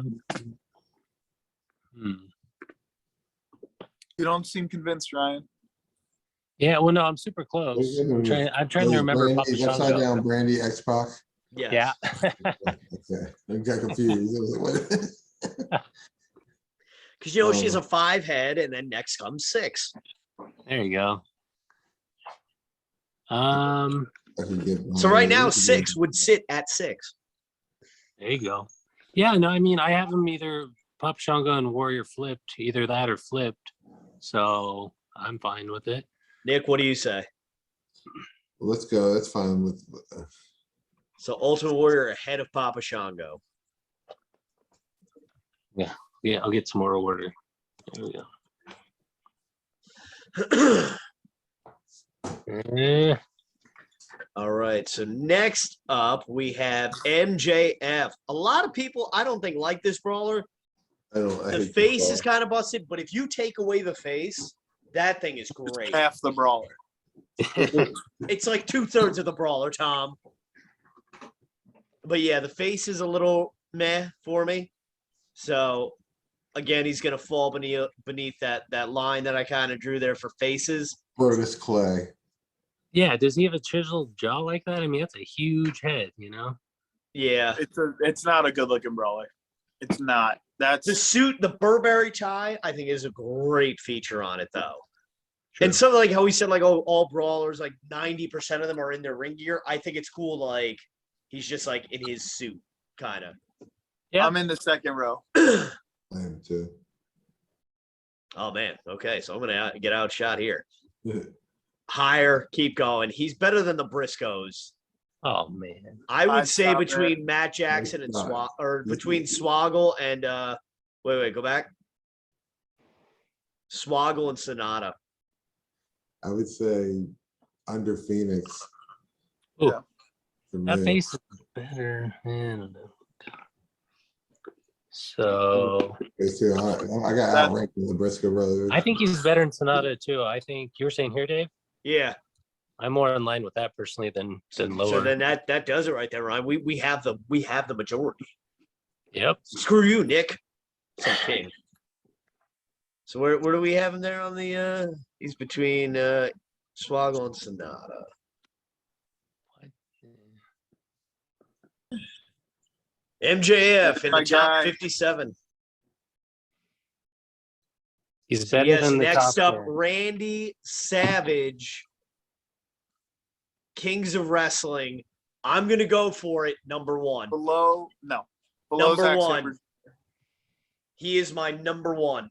You don't seem convinced, Ryan. Yeah, well, no, I'm super close. I'm trying to remember Papa Brandy, upside Shango. down Brandy X-Pac. Yes. Yeah. Okay, I got confused. I was like, what? Because she has a 5 head, and then next comes 6. There you go. I can get So right now, 6 would sit at 6. There you go. Yeah, no, I mean, I have them either Pop Shango and Warrior flipped, either that or flipped. So I'm fine with it. Nick, what do you say? Let's go. That's fine with. So Ultimate Warrior ahead of Papa Shango. Yeah, I'll get some more order. There we go. All right. So next up, we have MJF. A lot of people, I don't think, like this brawler. The face is kind of busted, but if you take away the face, that thing is great. Half the brawler. It's like 2/3 of the brawler, Tom. But yeah, the face is a little meh for me. So again, he's gonna fall beneath that line that I kind of drew there for faces. Brodus Clay. Yeah, does he have a chiseled jaw like that? I mean, that's a huge head, you know? Yeah. It's not a good looking brawler. It's not. That's The suit, the Burberry tie, I think is a great feature on it though. Sure. And something like how we said, like, oh, all brawlers, like 90% of them are in their ring gear. I think it's cool, like he's just like in his suit, kind of. Yeah. I'm in the second row. I am too. Oh man. Okay, so I'm gonna get outshot here. Higher, keep going. He's better than the Briscoes. Oh man. I would I'd say stop between Matt Jackson and It's not. between Swoggle and wait, go back. Swoggle and Sonata. I would say under Phoenix. Ooh, Yeah. for that me. face is better. I don't know. So It's too hard. I got outranked in the Briscoe brothers. I think he's better than Sonata too. I think you were saying here, Dave. Yeah. I'm more in line with that personally than lower. So then that does it right there, Ryan. We have the majority. Yep. Screw you, Nick. Some king. So where do we have him there on the he's between Swoggle and Sonata. MJF in My the top guy. 57. He's better Yes, than the next top up, 10. Randy Savage, Kings of Wrestling. I'm gonna go for it. Number 1. Below Number Zack 1. Sabre. He is my number 1.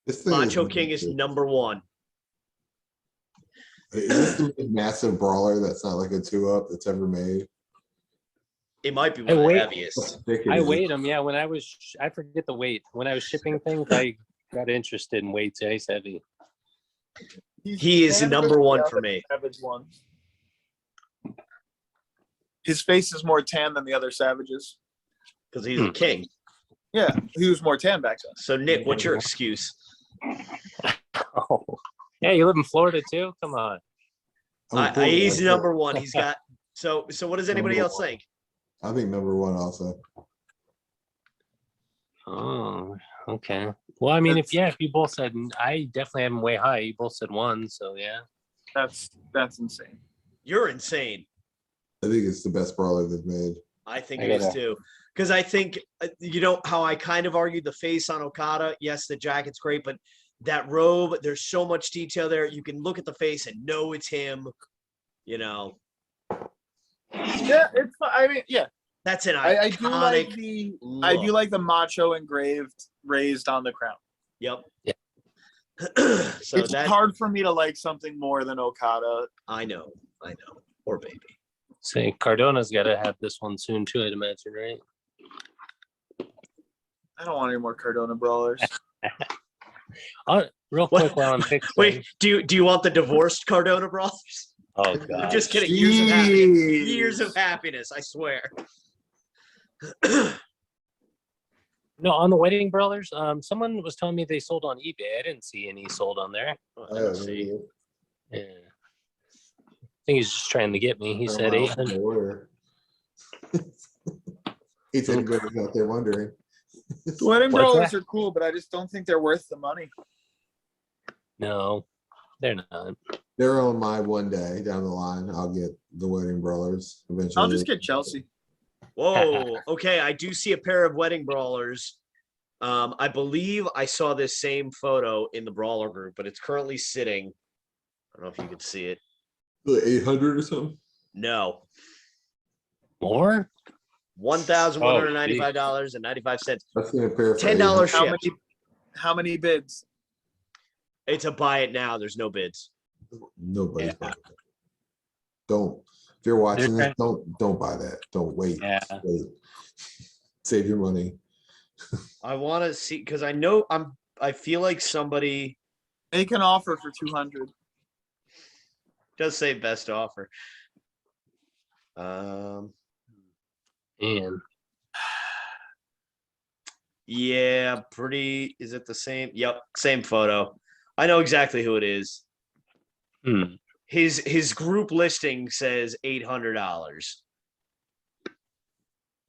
This thing Macho is King is number 1. Is this the most massive brawler that's not like a 2-up that's ever made? It might be Hey, one of the wait. heaviest. Thick it I is. weighed him. Yeah, I forget the weight. When I was shipping things, I got interested in weights. Yeah, he's heavy. He is number 1 for me. Savage one. His face is more tan than the other Savages. Because he's a king. Yeah, he was more tan back then. So Nick, what's your excuse? Oh, yeah, you live in Florida too? Come on. He's number 1. He's got so what does anybody else think? I think number 1 also. Oh, okay. Well, I mean, if you both said, I definitely have him way high. You both said 1, so yeah. That's insane. You're insane. I think it's the best brawler they've made. I think it is too. Because I think, how I kind of argued the face on Okada. Yes, the jacket's great, but that robe, there's so much detail there. You can look at the face and know it's him. Yeah, it's. I mean, yeah. That's an I do like iconic I do look. like the macho engraved raised on the crown. Yep. Yeah. So It's that hard for me to like something more than Okada. I know. Or baby. Say Cardona's got to have this one soon too, I'd imagine, right? I don't want any more Cardona brawlers. Real quick while I'm fixing. Wait, do you want the divorced Cardona brothers? Oh I'm god. just kidding. Years of happiness. Jeez. Years of happiness, I swear. No, on the wedding brawlers, someone was telling me they sold on eBay. I didn't see any sold on there. Let's see. Yeah. I think he's just trying to get me. He said 800. It's anybody out there wondering. Wedding What's brawlers that? are cool, but I just don't think they're worth the money. No, they're not. They're on my one day down the line. I'll get the wedding brawlers eventually. I'll just get Chelsea. Whoa. Okay, I do see a pair of wedding brawlers I believe I saw this same photo in the Brawler group, but it's currently sitting. I don't know if you can see it. 800 or something. No, More? $1,195.95. I've seen a pair for $10 $800. shipped. How many bids? It's a buy it now. There's no bids. Nobody's Yeah. buying that. Don't. If you're watching They're this, don't buy that. Don't wait. Yeah. Wait. Save your money. I want to see because I know I feel like somebody Make an offer for 200. does say best offer. And Yeah, pretty. Is it the same? Yep, same photo. I know exactly who it is. His group listing says $800.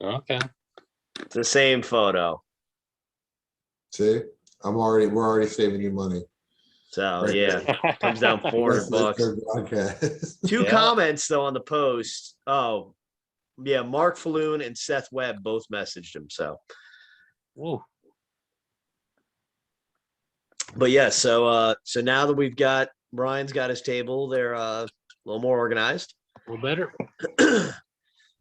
okay. It's the same photo. See, we're already saving you money. So Right. yeah, comes down $400. Podcast. Two Yeah. comments though on the post. Oh, yeah, Mark Falloon and Seth Webb both messaged him. So, Ooh. but yeah, so now that we've got Brian's got his table, they're a little more organized. A little better.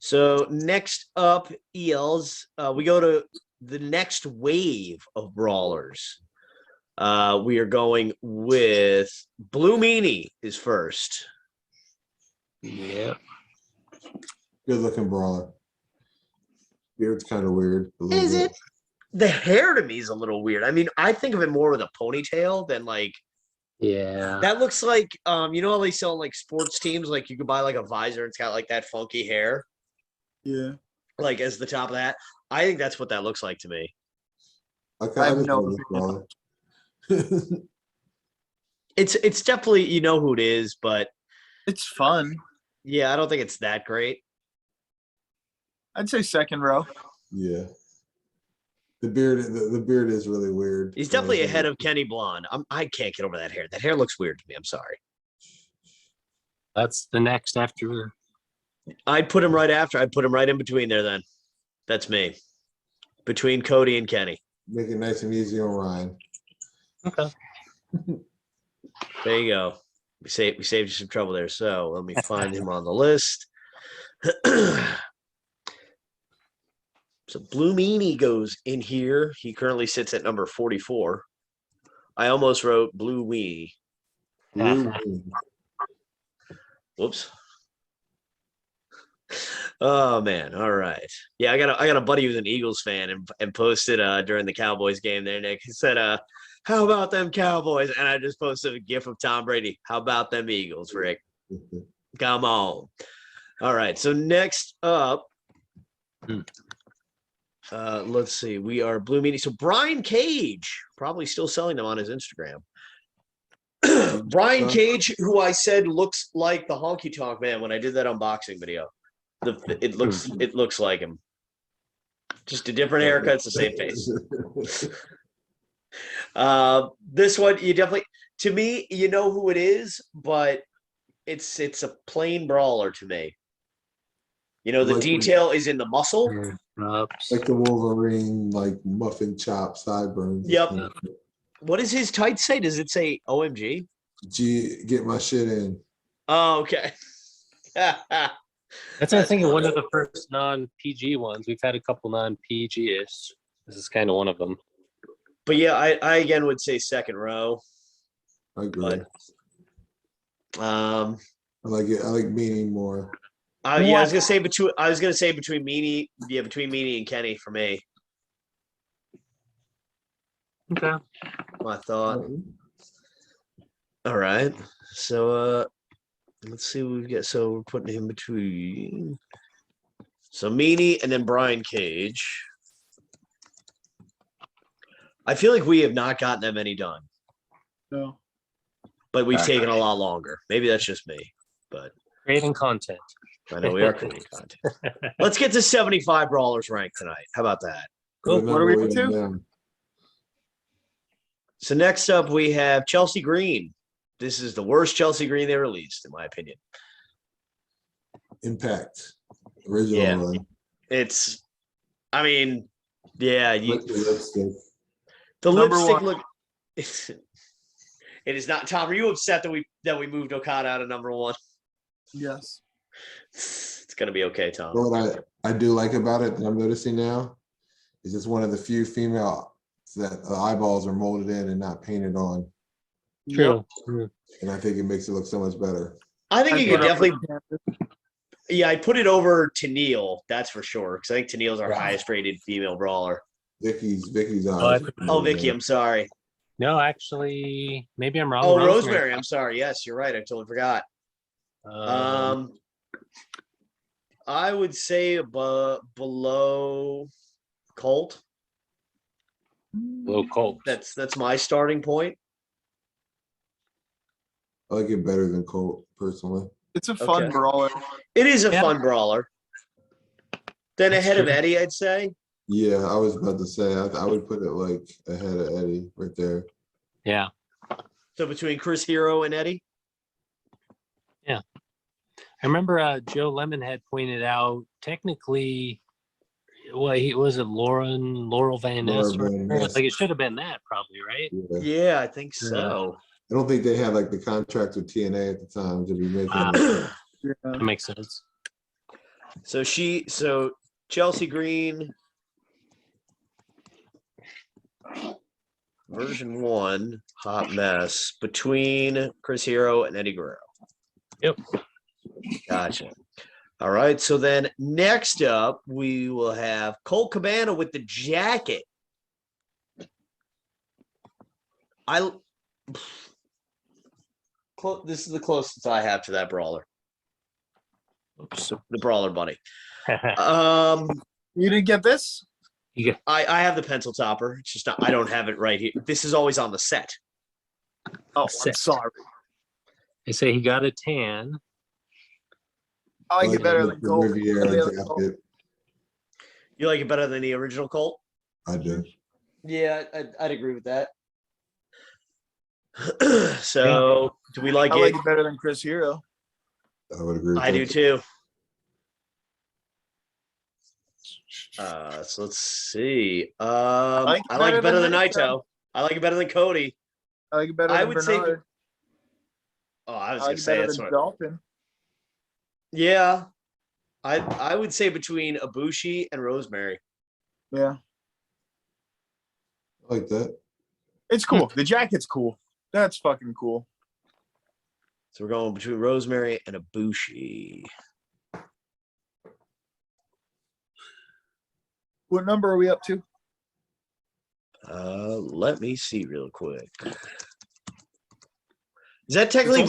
So next up, ELs, we go to the next wave of Brawlers. We are going with Blue Meanie is first. Yeah. Good looking brawler. Beard's kind of weird. a little Is bit. it? The hair to me is a little weird. I mean, I think of it more with a ponytail than like Yeah. that looks like you know how they sell like sports teams, like you could buy like a visor and it's got like that funky hair, Yeah. like as the top of that. I think that's what that looks like to me. I I have just no love this brawler. It's definitely you know who it is, but It's fun. yeah, I don't think it's that great. I'd say second row. Yeah. The beard is really weird. He's definitely ahead of Kenny Blonde. I can't get over that hair. That hair looks weird to me. I'm sorry. That's the next after. I'd put him right after. I'd put him right in between there then. That's me. Between Cody and Kenny. Make it nice and easy on Ryan. Okay. There you go. We saved you some trouble there. So let me find him on the list. So Blue Meanie goes in here. He currently sits at number 44. I almost wrote Blue Weenie. Blue Whoops. Oh man. All right. Yeah, I got a buddy who's an Eagles fan and posted during the Cowboys game there, Nick. He said, how about them Cowboys? And I just posted a gif of Tom Brady. How about them Eagles, Rick? Come on. All right. So next up, let's see. We are Blue Meanie. So Brian Cage, probably still selling them on his Instagram. Brian Cage, who I said looks like the Honky Tonk Man when I did that unboxing video. It looks like him. Just a different haircut, it's the same face. This one, you definitely, to me, you know who it is, but it's a plain brawler to me. You know, the detail is in the muscle. Like the Wolverine, like muffin chop sideburns. Yep. What does his tights say? Does it say OMG? G, get my shit in. Oh, okay. That's I think one of the first non-PG ones. We've had a couple non-PG-ish. This is kind of one of them. But yeah, I again would say second row. I agree. But, I like it. I like Meanie more. yeah, I was gonna say between Meanie, between Meanie and Kenny for me. Okay. My thought. All right. So let's see what we've got. So we're putting him between. So Meanie and then Brian Cage. I feel like we have not gotten that many done, No. but we've taken a lot longer. Maybe that's just me, but Creating content. I know we are creating content. Let's get to 75 Brawlers ranked tonight. How about that? Cool. What are we up to? Down. So next up we have Chelsea Green. This is the worst Chelsea Green they released, in my opinion. Impact. Original Yeah. one. It's, I mean, yeah, Like the lipstick. The Number lipstick one. look. It is not. Tom, are you upset that we moved Okada out of number one? Yes. It's gonna be okay, Tom. But what I do like about it that I'm noticing now is it's one of the few female that the eyeballs are molded in and not painted on. True. And I think it makes it look so much better. I think I you put could up definitely. with Yeah, I put it over to Neil. That's for sure. Because I think Tennille's our highest rated female brawler. Vicky's Oh, I eyes. put- Oh, Vicky, I'm sorry. No, actually, maybe I'm wrong. Oh, Rosemary. I'm sorry. Yes, you're right. I totally forgot. Um, I would say below Colt. Low Colt. That's my starting point. I like it better than Colt personally. It's a fun Okay. brawler. It is a Yeah. fun brawler. Then That's ahead of true. Eddie, I'd say. Yeah, I was about to say I would put it like ahead of Eddie right there. Yeah. So between Chris Hero and Eddie. I remember Joe Lemon had pointed out technically, well, he was it Laurel Van Ness. Laurel Van Ness. Like it should have been that probably, right? Yeah. Yeah, I think so. I don't think they had like the contract with TNA at the time to be making Ah. it. Yeah. That makes sense. So Chelsea Green version 1 hot mess between Chris Hero and Eddie Guerrero. Yep. Gotcha. All right. So then next up we will have Colt Cabana with the jacket. This is the closest I have to that brawler. Oops. The brawler bunny. You didn't get this? I have the pencil topper. It's just not, I don't have it right here. This is always on the set. Oh, I'm Set. sorry. They say he got a tan. I like it better the than Colt. Riviera jacket. You like it better than the original Colt? I do. Yeah, I'd agree with that. So, do we like I it? like it better than Chris Hero. I would agree with I that. do too. So let's see. like I like it better than Naito. Naito. I like it better than Cody. I like it better I than would say- Bernard. Oh, I was I gonna like it say better that's than what. Dolphin. Yeah, I would say between Ibushi and Rosemary. Yeah. I like that. It's cool. The jacket's cool. That's fucking cool. So we're going between Rosemary and Ibushi. What number are we up to? Let me see real quick. Is that technically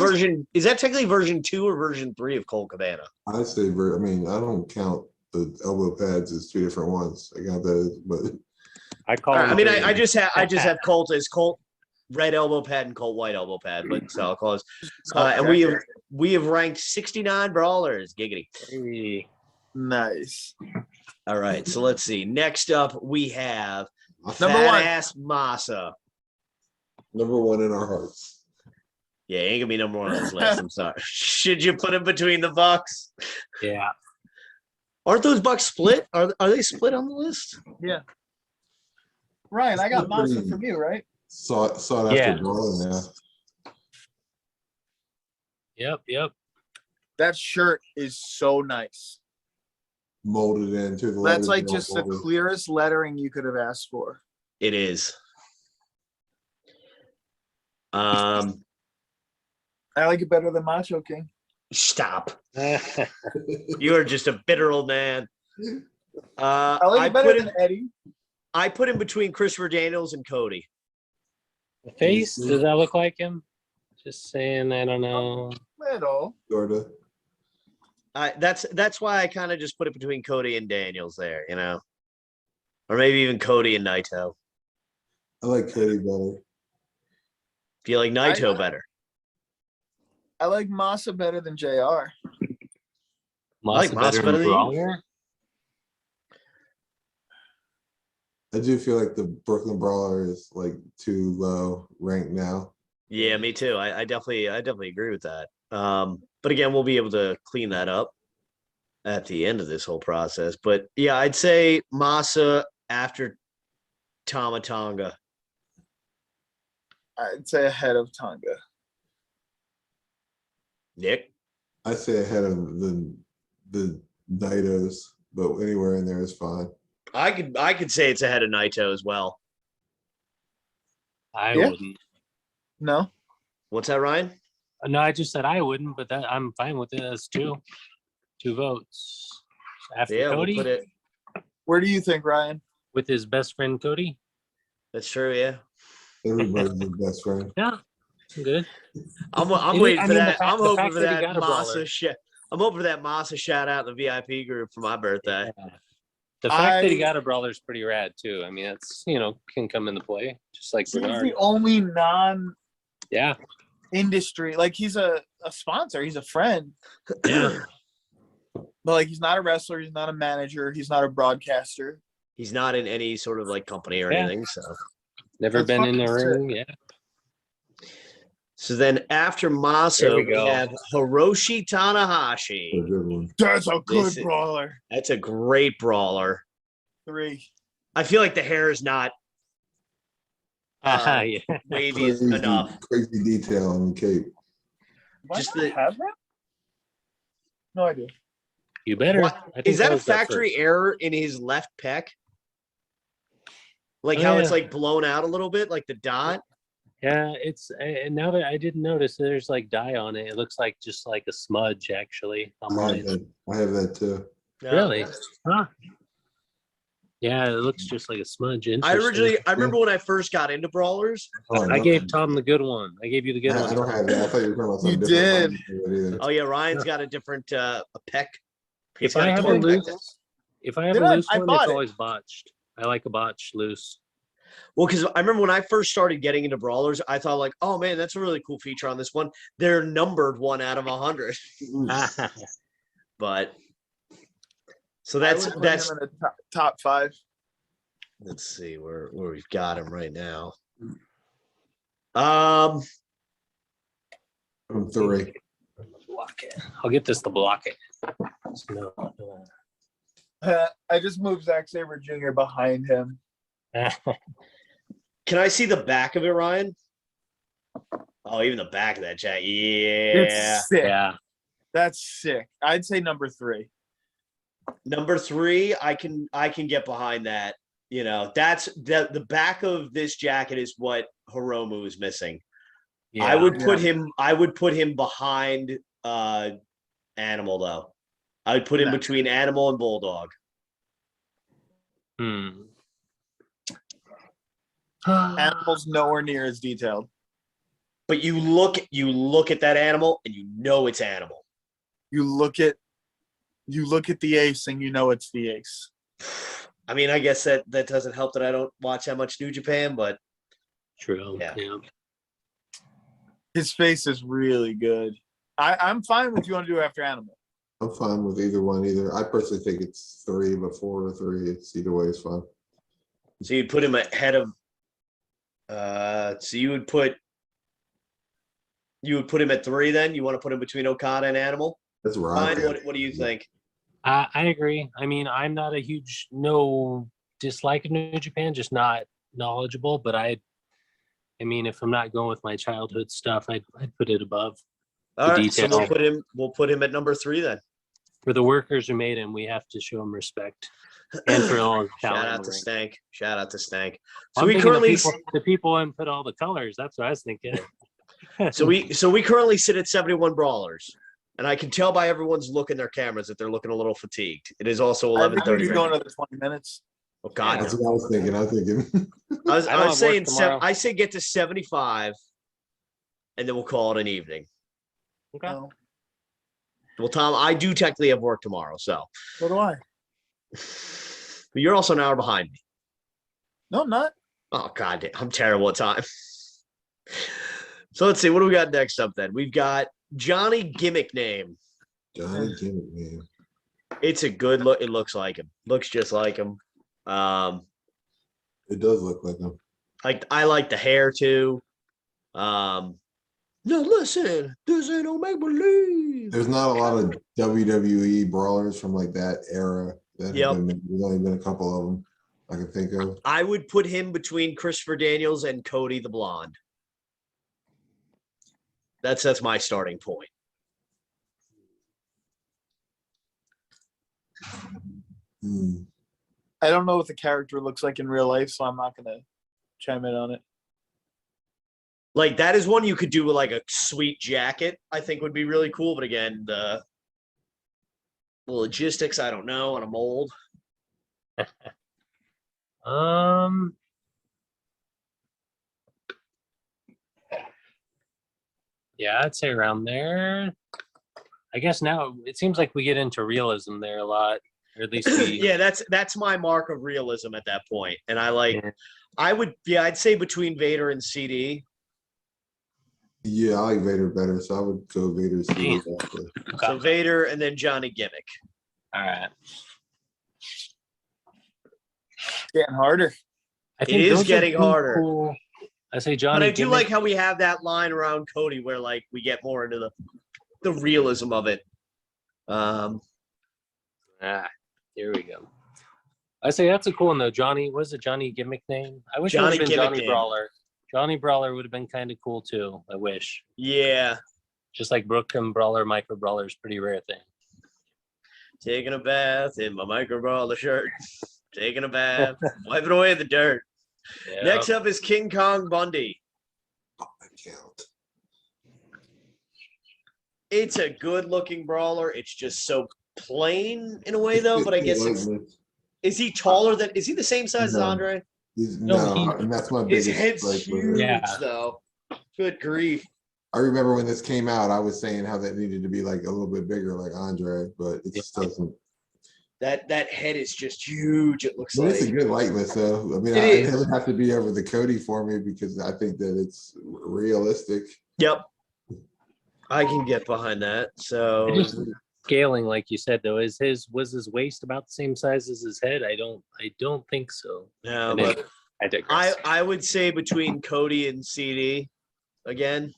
version 2 or version 3 of Colt Cabana? I say, I mean, I don't count the elbow pads as two different ones. I count that, but I call. All right, I mean, him- I just have Colt as Colt red elbow pad and Colt white elbow pad, but so I'll close. And we have ranked 69 brawlers. Giggity. Hey, Nice. All right, so let's see. Next up, we have Number one. Fat-ass Masa. number one in our hearts. Yeah, ain't gonna be number one on this list. I'm sorry. Should you put him between the Bucks? yeah. Aren't those Bucks split? Are they split on the list? Yeah. Ryan, I got Masa Masa from you, right? Sought after Yeah. brawler now. Yep. That shirt is so nice. Molded into the That's letters like all just the over. clearest lettering you could have asked for. It is. I like it better than Macho King. Stop. You are just a bitter old man. I like it better than Eddie. I put him between Christopher Daniels and Cody. The face, does that look like him? Just saying, I don't know. At all. Sorta. That's why I kind of just put it between Cody and Daniels there, you know, or maybe even Cody and Naito. I like Cody better. Feel like Naito better. I like Masa better than JR. like Masa Masa better better than than you? Brawler? I do feel like the Brooklyn Brawler is like too low ranked now. Yeah, me too. I definitely agree with that. But again, we'll be able to clean that up at the end of this whole process. But yeah, I'd say Masa after Tama Tonga. I'd say ahead of Tonga. Nick? I say ahead of the Nitos, but anywhere in there is fine. I could say it's ahead of Naito as well. I Yeah. wouldn't. No, What's that, Ryan? No, I just said I wouldn't, but that I'm fine with this too. 2 votes. After Yeah, Cody, we'll put it. where do you think, Ryan? with his best friend Cody. That's true, yeah. Everybody's the best friend. Yeah, good. I'm It- waiting I for mean, the that. fact- I'm the hoping fact for that he that got a brawler. Masa shit. I'm hoping for that Masa shout out in the VIP group for my birthday. Yeah. The fact that he I- got a brawler is pretty rad too. I mean, that's can come into play just like He's Bernard. the only non-industry. Yeah, Like he's a sponsor. He's a friend. yeah. But like he's not a wrestler. He's not a manager. He's not a broadcaster. He's not in any sort of like company or Yeah. anything. Never That's been in the fucking ring. Yeah. So then after There Masa, we we go. have Hiroshi A Tanahashi. good one. That's a good This is- brawler. That's a great brawler. 3. I feel like the hair is not Yeah. wavy enough. Crazy detail on the cape. Why Just not the- have that? No idea. You better. What? I think Is that a was the factory first. error in his left pec? Like Oh, how it's yeah. like blown out a little bit, like the dot. Yeah, it's and now that I didn't notice there's like dye on it. It looks like just like a smudge actually on I have mine. that, I have that too. Really? Huh. Yeah, it looks just like a smudge. I Interesting. remember when I first got into Brawlers. Oh, I no. gave Tom the good one. I gave you the good I one. don't have that. I thought you were talking about something You different. did. I don't have Oh yeah, Ryan's got a different a pec. He's If got I have a torn pec. loose, if I have Did a I? loose I one, bought it's it. always botched. I like a botched loose. Well, because I remember when I first started getting into Brawlers, I thought like, oh man, that's a really cool feature on this one. They're numbered 1 out of 100. But so I would put him in the top 5. let's see where we've got him right now. I'm 3. Block it. I'll get this to block it. No. I just moved Zack Sabre Jr. behind him. Can I see the back of it, Ryan? Oh, even the back of that jacket. Yeah. It's sick. Yeah. That's sick. I'd say number 3. Number 3, I can get behind that. You know, that's the back of this jacket is what Hiromu is missing. Yeah. I would put him behind Animal though. I would put him No. between Animal and Bulldog. Animal's nowhere near as detailed. But you look at that animal and you know it's Animal. You look at the ace and you know it's the ace. I mean, I guess that doesn't help that I don't watch that much New Japan, but True. Yeah. Yeah. His face is really good. I'm fine with you want to do after Animal. I'm fine with either one either. I personally think it's 3, but 4 or 3. It's either way is fine. so you'd put him ahead of so you would put him at 3 then? You want to put him between Okada and Animal? That's where I'm Ryan, at. what do you think? I agree. I mean, I'm not a huge no dislike of New Japan, just not knowledgeable. But I mean, if I'm not going with my childhood stuff, I'd put it above. All right, so detail. we'll put him at number 3 then. For the workers who made him, we have to show them respect. And for all Shout talent. out in to the ring. Stank. Shout out to Stank. So I'm we thinking currently the people and put all the colors. That's what I was thinking. so we currently sit at 71 Brawlers. And I can tell by everyone's look in their cameras that they're looking a little fatigued. It is also I think 11:30. he's right going now. another 20 minutes. Oh God, That's no. what I was thinking. I was I don't have saying work tomorrow. I say get to 75, and then we'll call it an evening. Okay. No. Well, Tom, I do technically have work tomorrow, so So do I. but you're also an hour behind me. No, I'm not. Oh God, I'm terrible at time. So let's see, what do we got next up then? We've got Johnny Gimmick Name. Johnny Gimmick, man. It's a good look. It looks like him. Looks just like him. It does look like him. I like the hair too. No, listen, this ain't no make believe. There's not a lot of WWE brawlers from like that era that have Yep. been made. There's only been a couple of them I can think of. I would put him between Christopher Daniels and Cody the Blonde. That's my starting point. I don't know what the character looks like in real life, so I'm not gonna chime in on it. Like that is one you could do with like a sweet jacket. I think would be really cool. But again, the logistics, I don't know, on a mold. Yeah, I'd say around there. I guess now it seems like we get into realism there a lot, or at least we. Yeah, that's my mark of realism at that point. And I like, Yeah. I'd say between Vader and CD. Yeah, I like Vader better, so I would go Vader. Damn. So Vader and then Johnny Gimmick. All right. Getting harder. I It is those are getting two harder. Cool. I say Johnny. But I do Gimmick. like how we have that line around Cody where like we get more into the realism of it. Here we go. I say that's a cool one though. Johnny, what's the Johnny Gimmick name? I wish Johnny it would have been Gimmick Johnny name. Brawler. Johnny Brawler would have been kind of cool too. I wish. Yeah. Just like Brooklyn Brawler, Micro Brawler is a pretty rare thing. Taking a bath in my Micro Brawler shirt. Taking a bath. Wiping away the dirt. Yeah. Next up is King Kong Bundy. Oh, I count. It's a good looking brawler. It's just so plain in a way though, but I guess it's is he taller than is he the same size as No. Andre? No, and that's my His biggest head's gripe with huge it. Yeah. though. Good grief. I remember when this came out, I was saying how that needed to be like a little bit bigger, like Andre, but it just doesn't. That head is just huge, it looks But like. it's a good likeness, though. I mean, It it is. doesn't have to be over the Cody for me because I think that it's realistic. Yep. I can get behind that. So I just scaling, like you said, though, was his waist about the same size as his head? I don't think so. no, And but then I digress. I would say between Cody and CD again.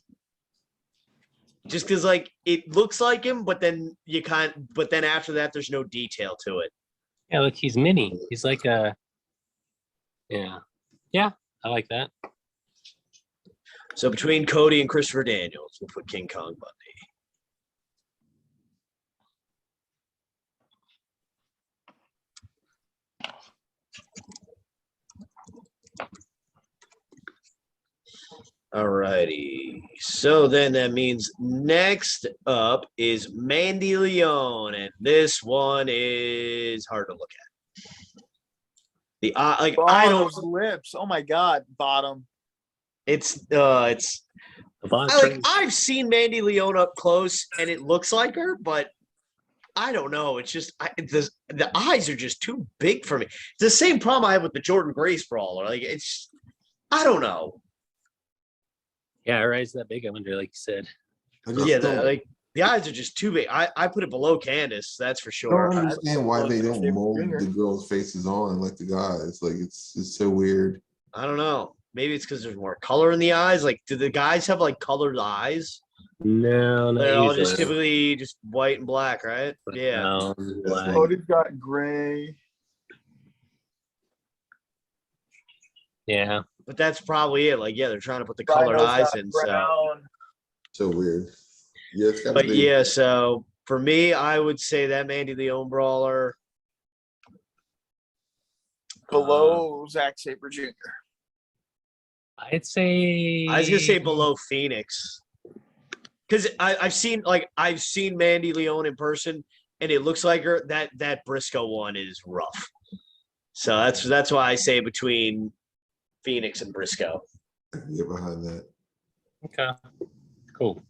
Just because like it looks like him, but then after that there's no detail to it. Yeah, look, he's mini. He's like a. Yeah, I like that. So between Cody and Christopher Daniels, we'll put King Kong Bundy. All righty. So then that means next up is Mandy Leon, and this one is hard to look at. The like I don't. Those lips. Oh my God, bottom. It's Like, I've seen Mandy Leon up close, and it looks like her, but I don't know. It's just the eyes are just too big for me. It's the same problem I have with the Jordan Grace brawler. Like it's, I don't know. yeah, her eyes that big. I wonder, like you said. I just Yeah, don't, the eyes are just too big. I put it below Candace, that's for I sure. don't understand why they don't Favorite mold ringer. the girls' faces on like the guys. Like it's so weird. I don't know. Maybe it's because there's more color in the eyes. Like, do the guys have like colored eyes? No, not They're all usually. just typically just white and black, right? Yeah. No, black. Cody's got gray. Yeah, But that's probably it. Like, yeah, they're trying to put the colored Rhino's eyes got in. So, brown. So weird. Yeah, it's got but yeah, so for me, I would say that Mandy Leon brawler. Below Zack Sabre Jr. I'd say. I was gonna say below Phoenix, because I've seen Mandy Leon in person, and it looks like her. That Briscoe one is rough. So that's why I say between Phoenix and Briscoe. I can get behind that. Okay, cool.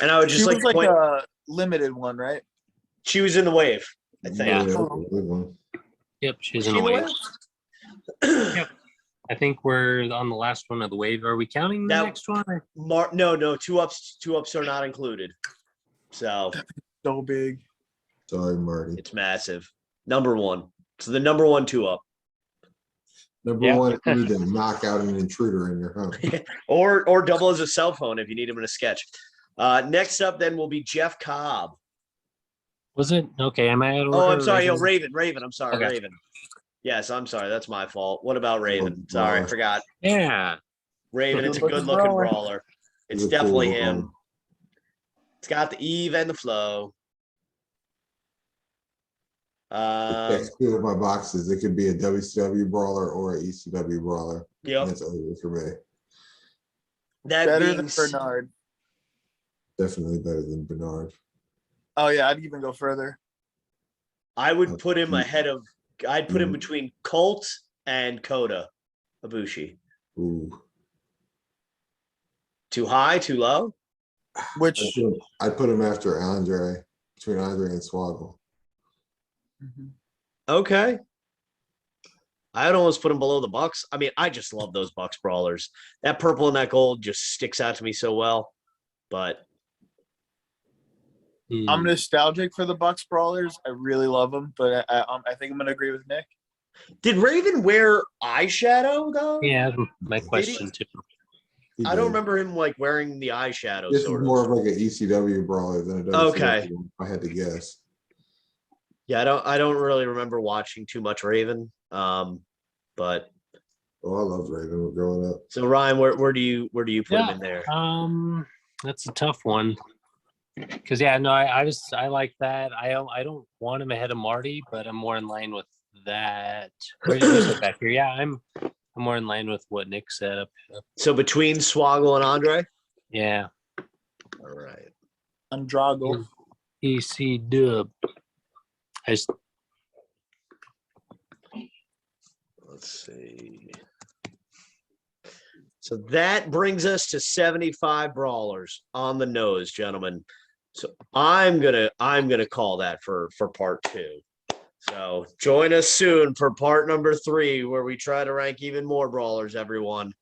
And I would just She like was to like point, a limited one, right? she was in the wave, I think. Yeah. that's a good one. Yep, she's Was in she the in the wave. wave? I think we're on the last one of the wave. Are we counting the That- next one? Or? No, two ups are not included. So So big. Sorry, Marty. it's massive. Number one. So the number 1 2 up. Number Yeah. one, you need to knock out an intruder in your home. Or double as a cell phone if you need him in a sketch. Next up then will be Jeff Cobb. Was it okay? Am I out of Oh, order? I'm sorry. Yo, Raven? Raven. I'm sorry, Okay. Raven. Yes, I'm sorry. That's my fault. What about Raven? Sorry, I Brawler. forgot. Yeah. Raven, it's a Good-looking good-looking brawler. brawler. It's He's a cool definitely looking him. one. It's got the Eve and the flow. That's two of my boxes. It could be a WCW brawler or an ECW brawler. And Yep. that's over for me. That Better being than Bernard. Definitely better than Bernard. Oh yeah, I'd even go further. I would put him Mm. ahead of. I'd put him between Colt and Kota Ibushi. Ooh. Too high, too low. Which I'd put him after Andre, between Andre and Swoggle. Okay. I'd almost put him below the Bucks. I mean, I just love those Bucks brawlers. That purple and that gold just sticks out to me so well. But I'm nostalgic for the Bucks brawlers. I really love them, but I think I'm gonna agree with Nick. did Raven wear eyeshadow though? Yeah, my question too. He I don't did. remember him like wearing the eyeshadow. This is sort more of. of like an ECW brawler than a WCW. Okay. If I had to guess. Yeah, I don't really remember watching too much Raven. But Oh, I loved Raven growing up. so Ryan, where do you put him in there? That's a tough one. Because I like that. I don't want him ahead of Marty, but I'm more in line with that. Who's it back here? Yeah, I'm more in line with what Nick said up. So between Swoggle and Andre? Yeah. All right. Andrago. EC Dub. Let's see. So that brings us to 75 brawlers on the nose, gentlemen. So I'm gonna call that for part 2. So join us soon for part number 3, where we try to rank even more brawlers, everyone.